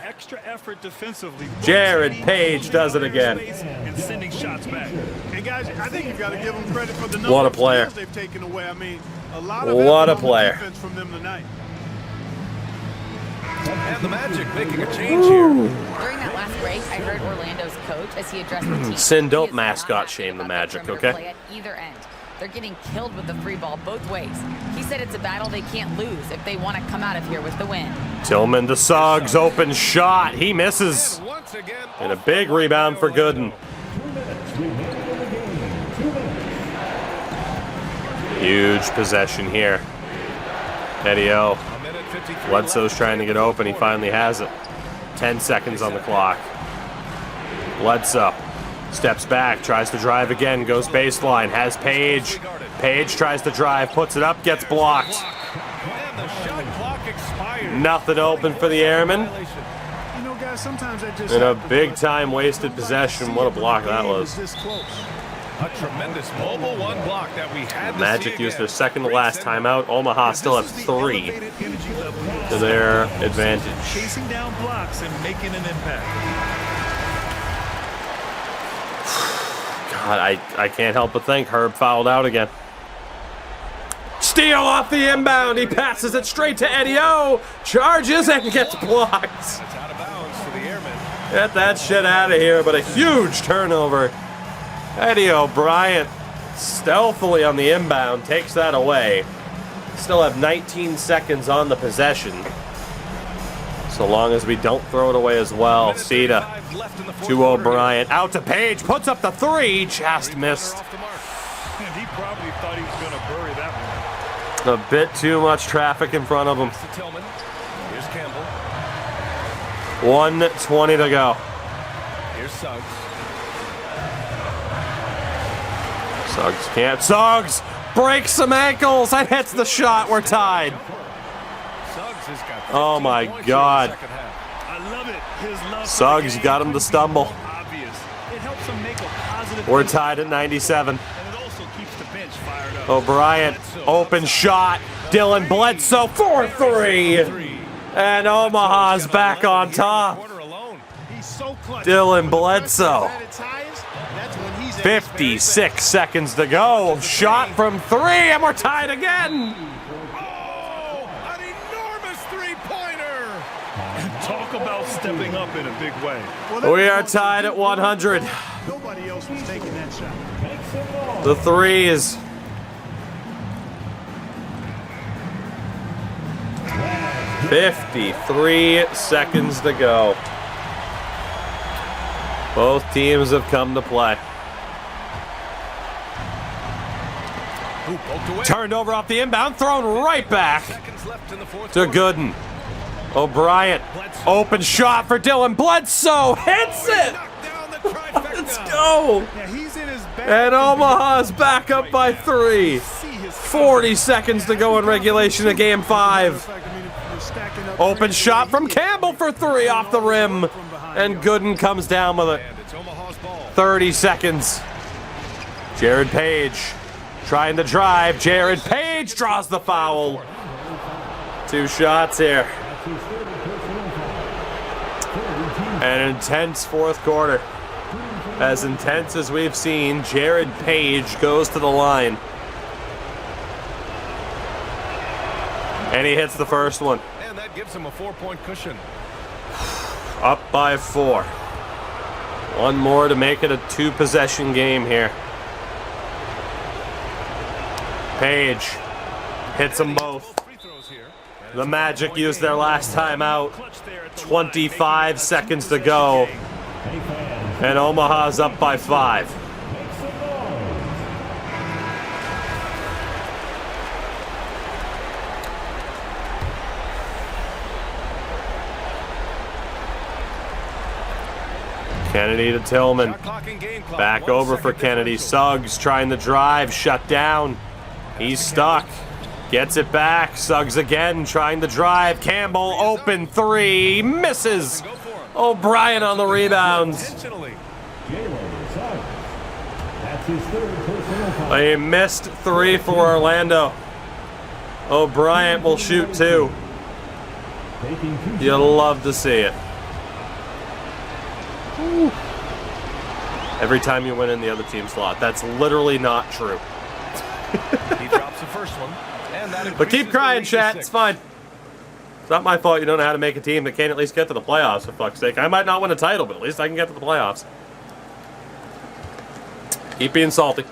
Jared Page does it again. And sending shots back. And guys, I think you've got to give them credit for the What a player. they've taken away. I mean, a lot of what a player. defense from them tonight. And the Magic making a change here. During that last break, I heard Orlando's coach as he addressed the team. Sin, don't He is mascot not shame the about Magic, perimeter okay? play at either end. They're getting killed with the free ball both ways. He said it's a battle they can't lose if they want to come out of here with the win. Tillman to Suggs, open shot. He misses. And a big rebound for Gooden. Huge possession here. Eddie O. Bledsoe's trying to get open. He finally has it. 10 seconds on the clock. Bledsoe Steps back, tries to drive again, goes baseline, has Page. Page tries to drive, puts it up, gets blocked. And the shot clock expired. Nothing open for the Airman. You know, guys, sometimes I just In a have to big put- time wasted possession. What a block that was. This close. A tremendous mobile one block that we had to see Magic used their again. second to Great last send. timeout. Omaha still have This is the 3 elevated energy level to their advantage. chasing down blocks and making an impact. God, I can't help but think Herb fouled out again. Steal off the inbound. He passes it straight to Eddie O. Charges and gets blocked. It's out of bounds to the Airmen. Get that shit out of here, but a huge turnover. Eddie O'Brien stealthily on the inbound takes that away. Still have 19 seconds on the possession. So long as we don't throw it away as well. Sita 35 left in the fourth to quarter here. O'Brien. Out to Page. Puts up the 3. Just missed. Off the mark. And he probably thought he was going to bury that one. A bit too much traffic in front of him. To Tillman. Here's Campbell. 1:20 to go. Here's Suggs. Suggs can't. Suggs breaks some ankles and hits the shot. We're tied. Suggs has got Oh 15 my points here in the God. second half. I love it. His love for Suggs the game got him to stumble. obvious. It helps him make a positive We're impact, tied at 97. and it also keeps the bench fired up. O'Brien, open shot. Dylan Bledsoe, 4-3. And Omaha's back on top. Quarter alone. He's so clutch. Dylan Bledsoe. At its highest, that's when he's at his 56 seconds to go. Shot from 3, and we're tied again. Oh, an enormous three-pointer. Talk about stepping up in a big way. We are tied at 100. Nobody else was taking that shot. The threes. "53 seconds to go. Both teams have come to play. Who poked away. Turned over off the inbound, thrown right back Seconds left in the fourth to quarter. Gooden. O'Brien, open shot for Dylan Bledsoe, hits it! Knocked down the trifecta. Let's go! Yeah, he's in his bag. And Omaha's back up by 3. 40 seconds to go in regulation of Game 5. Open shot from Campbell for 3 off the rim. And Gooden comes down with it. And it's Omaha's ball. 30 seconds. Jared Page trying to drive. Jared Page draws the foul. 2 shots here. An intense fourth quarter. As intense as we've seen. Jared Page goes to the line. And he hits the first one. And that gives him a 4-point cushion. Up by 4. One more to make it a 2-possession game here. Page hits them both. Free throws here. The Magic used their last time out. 25 seconds to go. And Omaha's up by 5. Kennedy to Tillman. Shot clock and game clock. Back 1 over for second Kennedy. differential. Suggs trying to drive. Shut down. He's stuck. Gets it back. Suggs again trying to drive. Campbell open 3. Misses. Go for him. O'Brien on the rebound. Intentionally. A missed 3 for Orlando. O'Brien will shoot 2. You'll love to see it. Whew. Every time you win in the other team's slot. That's literally not true. He drops the first one. And that But keep increases crying, the lead to chat. 6. It's fine. It's not my fault you don't know how to make a team that can't at least get to the playoffs, for fuck's sake. I might not win a title, but at least I can get to the playoffs. Keep being salty.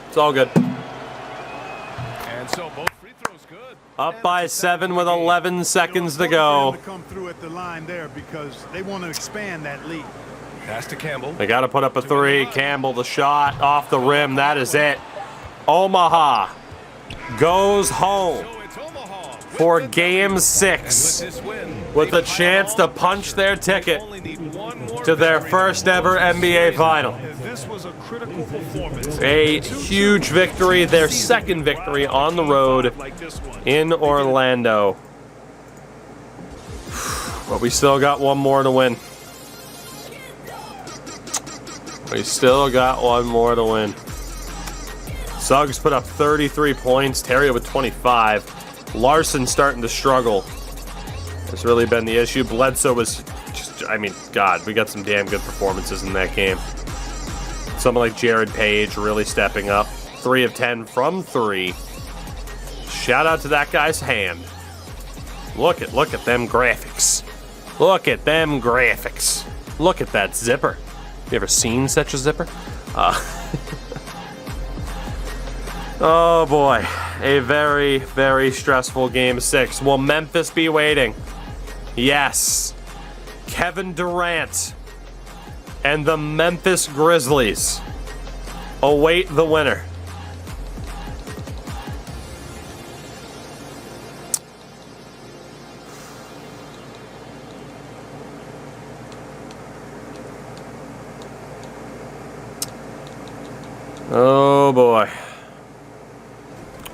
It's all good. And so both free throws good. Up by 7 with 11 seconds to go. To come through at the line there because they want to expand that lead. Pass to Campbell. They got to put up a 3. Campbell, the shot off the rim. That is it. Omaha goes home So it's Omaha with for the Game W. 6 And with this win, with they a chance to final punch their ticket only need one more to their victory first ever NBA final. This was critical performance. A huge victory, their second victory on the road in Orlando. But we still got one more to win. We still got one more to win. Suggs put up 33 points. Terry with 25. Larson starting to struggle. That's really been the issue. Bledsoe was just, I mean, God, we got some damn good performances in that game. Someone like Jared Page really stepping up. 3 of 10 from 3. Shout out to that guy's hand. Look at them graphics. Look at them graphics. Look at that zipper. You ever seen such a zipper? Oh boy, a very, very stressful game 6. Will Memphis be waiting? Yes. Kevin Durant and the Memphis Grizzlies await the winner. Oh boy.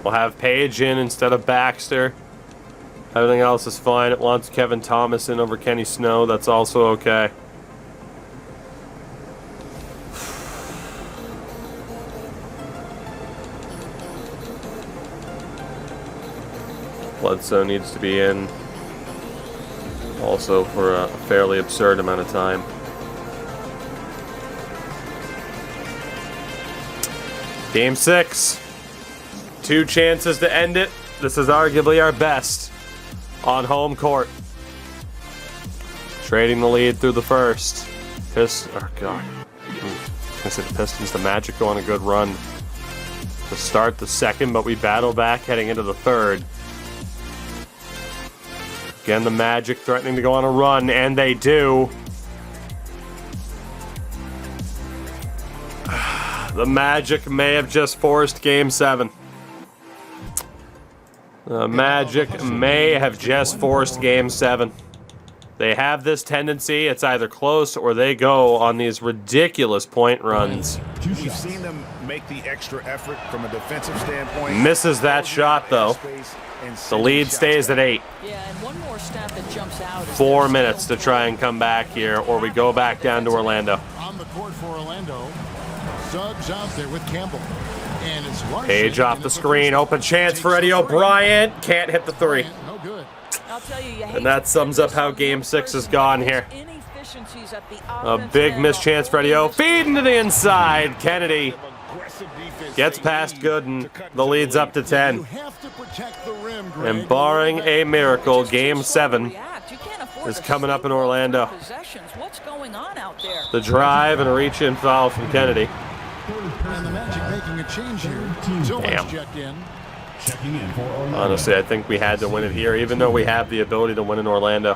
We'll have Page in instead of Baxter. Everything else is fine. It wants Kevin Thomas in over Kenny Snow. That's also okay. Bledsoe needs to be in. Also for a fairly absurd amount of time. Game 6. 2 chances to end it. This is arguably our best on home court. Trading the lead through the first. Oh God. I said Pistons, the Magic go on a good run to start the second, but we battle back heading into the third. Again, the Magic threatening to go on a run, and they do. The Magic may have just forced Game 7. The Magic may have just forced Game 7. They have this tendency. It's either close or they go on these ridiculous point runs. We've seen them make the extra effort from a defensive standpoint. Misses that shot, though. The lead stays at 8. Yeah, and one more stat that jumps out. 4 minutes to try and come back here, or we go back down to Orlando. On the court for Orlando, Suggs out there with Campbell. And it's Larson. Page off the screen. Open chance for Eddie O'Brien. Can't hit the 3. No good. I'll tell you, And that sums up how Game 6 has gone here. A big missed chance for Eddie O. Feeding to the inside. Kennedy gets past Gooden. The lead's up to 10. And barring a miracle, Game 7 is coming up in Orlando. The drive and a reach-in foul from Kennedy. And the Magic making a change here. Damn. Checked in. Honestly, I think we had to win it here, even though we have the ability to win in Orlando.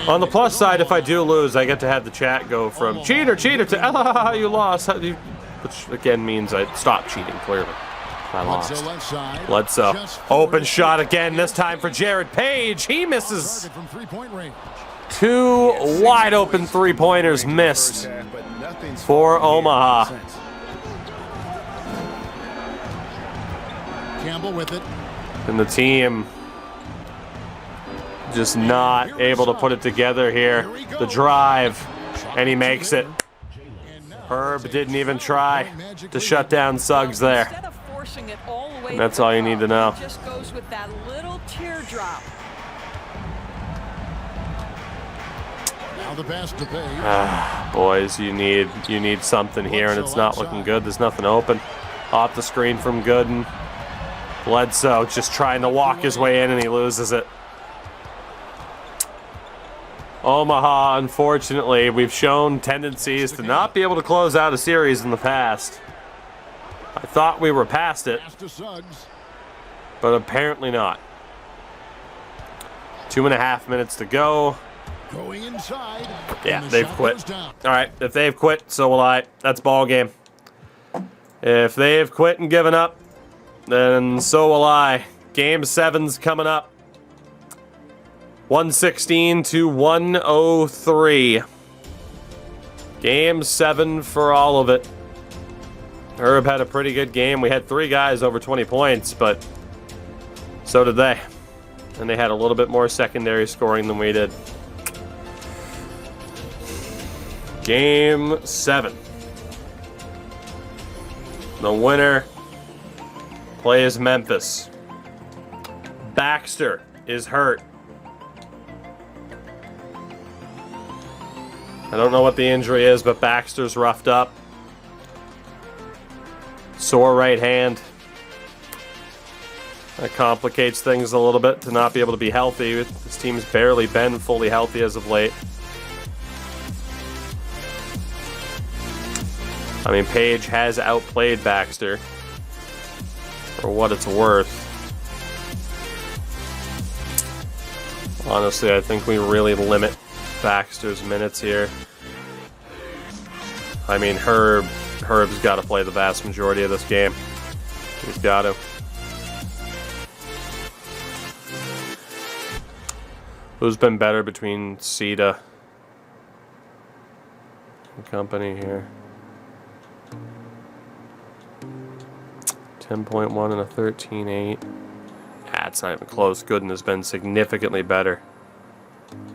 On the plus side, if I do lose, I get to have the chat go from cheater to you lost. Which again means I stopped cheating, clearly. I lost. Bledsoe. Open shot again, this time for Jared Page. He misses. 2 wide open 3-pointers missed for Omaha. Campbell with it. And the team just not able to put it together here. The drive, and he makes it. Herb didn't even try to shut down Suggs there. And that's all you need to know. Just goes with that little teardrop. Now the pass to Page. Boys, you need something here, and it's not looking good. There's nothing open. Off the screen from Gooden. Bledsoe just trying to walk his way in, and he loses it. Omaha, unfortunately, we've shown tendencies to not be able to close out a series in the past. I thought we were past it, but apparently not. 2.5 minutes to go. Going inside. Yeah, they've quit. All right, if they've quit, so will I. That's ball game. If they've quit and given up, then so will I. Game 7's coming up. 116 to 103. Game 7 for all of it. Herb had a pretty good game. We had 3 guys over 20 points, but so did they. And they had a little bit more secondary scoring than we did. Game 7. The winner plays Memphis. Baxter is hurt. I don't know what the injury is, but Baxter's roughed up. Sore right hand. That complicates things a little bit to not be able to be healthy. This team's barely been fully healthy as of late. I mean, Page has outplayed Baxter, for what it's worth. Honestly, I think we really limit Baxter's minutes here. I mean, Herb's got to play the vast majority of this game. He's got to. Who's been better between Sita and company here? 10.1 and a 13.8. It's not even close. Gooden has been significantly better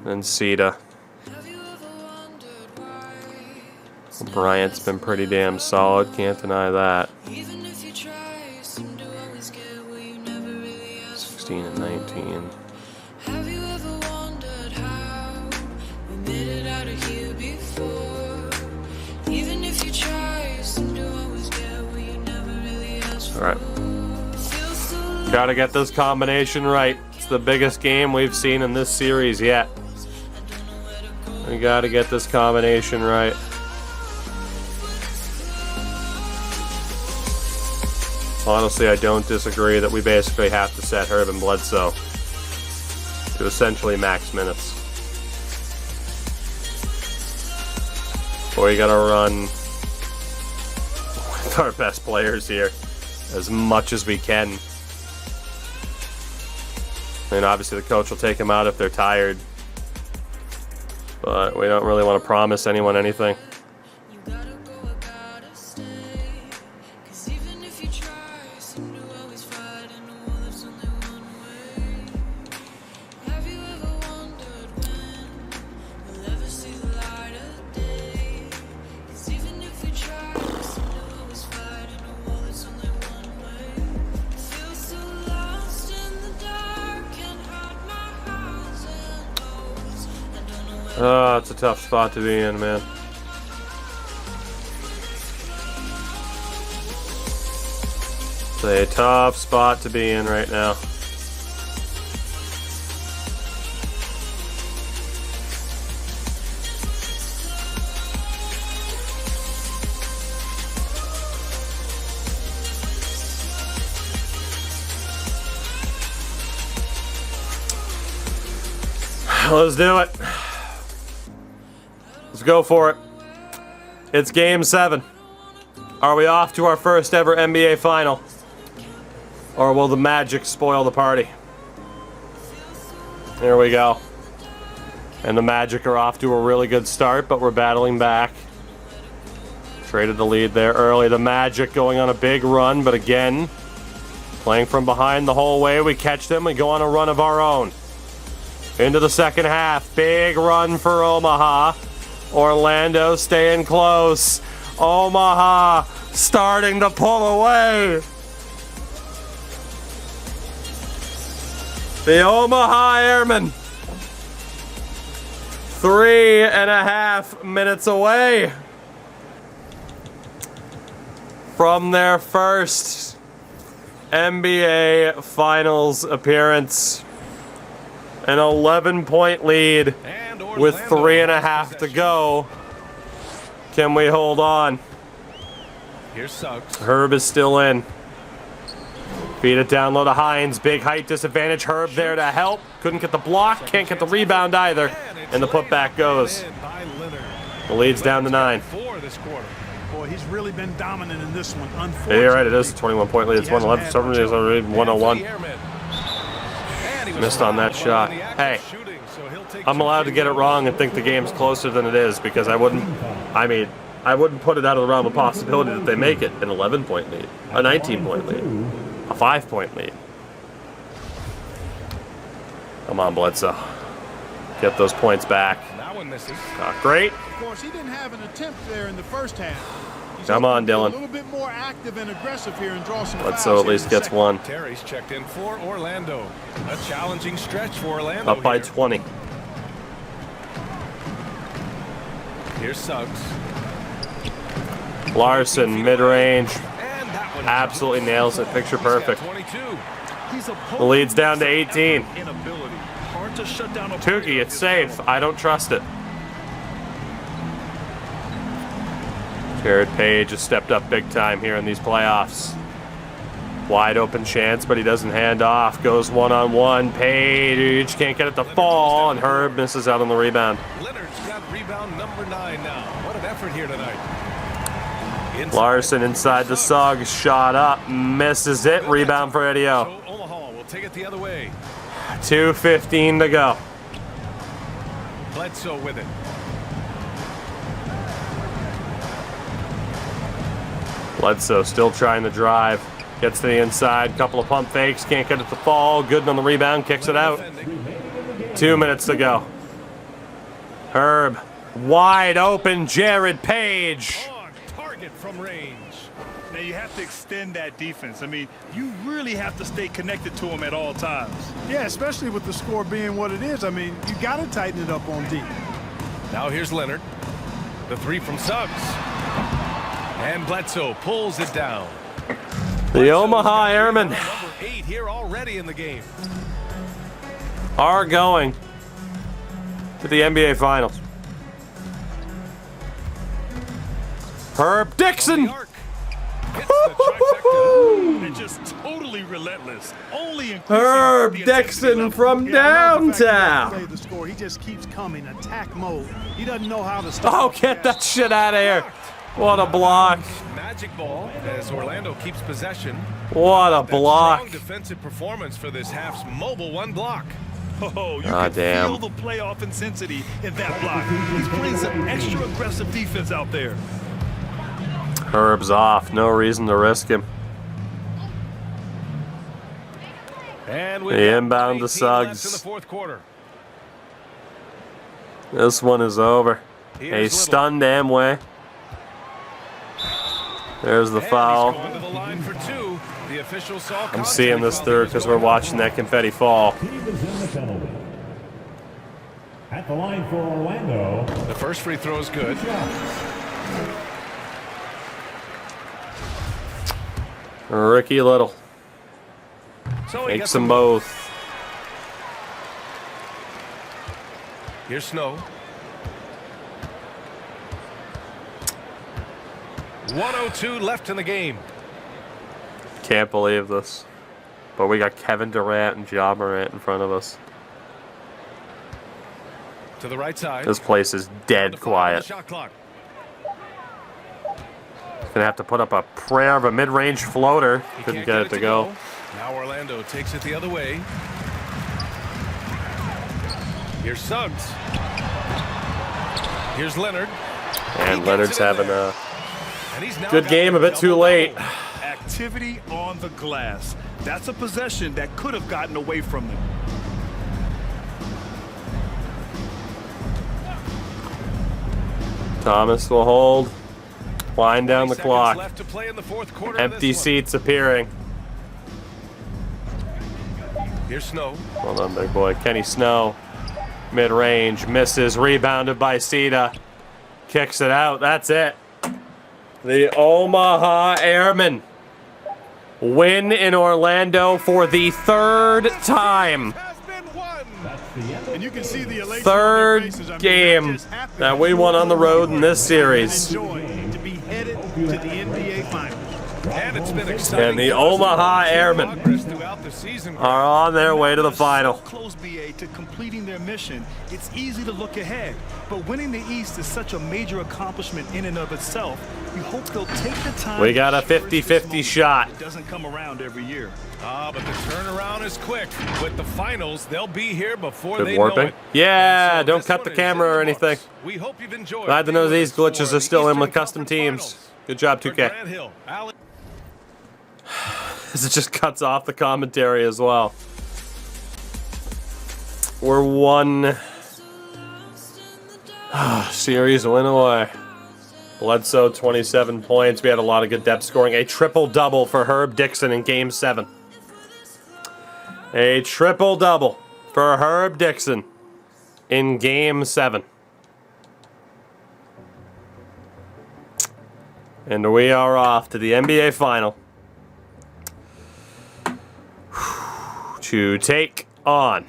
than Sita. Bryant's been pretty damn solid. Can't deny that. 16 and 19. Alright. Gotta get this combination right. It's the biggest game we've seen in this series yet. We gotta get this combination right. Honestly, I don't disagree that we basically have to set Herb and Bledsoe to essentially max minutes. Or you gotta run with our best players here as much as we can. And obviously the coach will take them out if they're tired. But we don't really want to promise anyone anything. Oh, it's a tough spot to be in, man. It's a tough spot to be in right now. Let's do it. Let's go for it. It's game 7. Are we off to our first ever NBA final? Or will the Magic spoil the party? There we go. And the Magic are off to a really good start, but we're battling back. Traded the lead there early. The Magic going on a big run, but again, playing from behind the whole way. We catch them, we go on a run of our own. Into the second half. Big run for Omaha. Orlando staying close. Omaha starting to pull away. The Omaha Airmen. 3.5 minutes away from their first NBA Finals appearance. An 11-point lead with 3.5 to go. Can we hold on? Here's Suggs. Herb is still in. Feed it down low to Hines. Big height disadvantage. Herb there to help. Couldn't get the block. Can't get the rebound either. And the putback goes. The lead's down to 9. Boy, he's really been dominant in this one. Yeah, you're right. It is a 21-point lead. It's 111. Somebody is already 101. Missed on that shot. Hey, I'm allowed to get it wrong and think the game's closer than it is because I wouldn't I mean, I wouldn't put it out of the realm of possibility that they make it an 11-point lead, a 19-point lead, a 5-point lead. Come on, Bledsoe. Get those points back. That one misses. Great. Of course, he didn't have an attempt there in the first half. He's Come on, hoping to be Dylan. A little bit more active and aggressive here and draw some Bledsoe fouls at here least in the gets second. one. Terry's checked in for Orlando. A challenging stretch for Orlando. Up by here. 20. Here's Suggs. Larson, mid-range. And that one Absolutely nails it. Picture He's got perfect. 22. He's a The lead's down to 18. inability. Hard to shut down a Tougie, it's safe. I don't trust it. Jared Page has stepped up big time here in these playoffs. Wide open chance, but he doesn't hand off. Goes one-on-one. Page can't get it to fall, and Herb misses out on the rebound. Leonard's got rebound number 9 now. What an effort here tonight. Inside. Larson inside the Suggs. Shot up. Misses it. Rebound for Edio. So Omaha will take it the other way. 2:15 to go. Bledsoe with it. Bledsoe still trying to drive. Gets to the inside. Couple of pump fakes. Can't get it to fall. Gooden on the rebound. Kicks it out. 2 minutes to go. Herb. Wide open. Jared Page. On target from range. Now you have to extend that defense. I mean, you really have to stay connected to him at all times. Yeah, especially with the score being what it is. I mean, you got to tighten it up on D. Now here's Leonard. The 3 from Suggs. And Bledsoe pulls it down. The Omaha Airmen Number 8 here already in the game. are going to the NBA Finals. Herb Dixon. They're just totally relentless. Only Herb Dixon from downtown. Play the score. He just keeps coming. Attack mode. He doesn't know how to stop. Oh, get that shit out of here. What a block. Magic ball as Orlando keeps possession. What a That block. strong defensive performance for this half's mobile 1 block. Oh, you Ah, can damn. feel the playoff intensity in that block. He's playing some extra aggressive defense out there. Herb's off. No reason to risk him. And The we've got inbound to 18 left in Suggs. the 4th quarter. This one is over. A Here's stunned Amway. There's the And foul. he's going to the line for 2. The official saw I'm contact seeing this while he third was because going we're watching that confetti fall. At the line for Orlando. The first free throw is good. Ricky Little So he makes gets them them both. Here's Snow. 1:02 left in the game. Can't believe this. But we got Kevin Durant and Ja Morant in front of us. To the right side. This place is dead quiet. Shot clock. Gonna have to put up a prayer of a mid-range floater. He Couldn't can't get it to go. Now Orlando takes it the other way. Here's Suggs. Here's Leonard. And Leonard's having a And he's now good got game, a bit too late. Activity on the glass. That's a possession that could have gotten away from them. Thomas will hold. Wind down the 20 seconds clock. left to play in the 4th quarter of Empty this one. seats appearing. Here's Snow. Well done, big boy. Kenny Snow. Mid-range. Misses. Rebounded by Sita. Kicks it out. That's it. The Omaha Airmen win in Orlando for the 3rd time. Has been won. And you can see the elation on their Third faces. I mean, game they're just happy that we won on the road in this series. and enjoying to be headed to the NBA Finals. And it's been exciting. And the Omaha Airmen Progress throughout the season. are on their way to the final. So close, BA, to completing their mission. It's easy to look ahead, but winning the East is such a major accomplishment in and of itself. You hope they'll take the time. We got a 50-50 shot. It doesn't come around every year. But the turnaround is quick. With the finals, they'll be here before Good they warping. know it. Yeah, And so don't this cut one the is camera in or the anything. books. We hope you've enjoyed. Glad to know these being with us glitches for are still the in with Eastern custom Conference teams. Finals. Good job, For 2K. Grant Hill, Alex. As it just cuts off the commentary as well. We're one series win away. Bledsoe, 27 points. We had a lot of good depth scoring. A triple-double for Herb Dixon in Game 7. A triple-double for Herb Dixon in Game 7. And we are off to the NBA Final to take on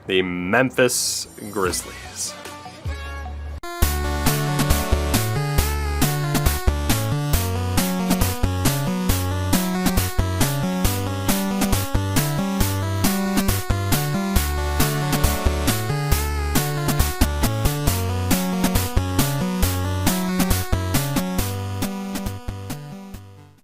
the Memphis Grizzlies.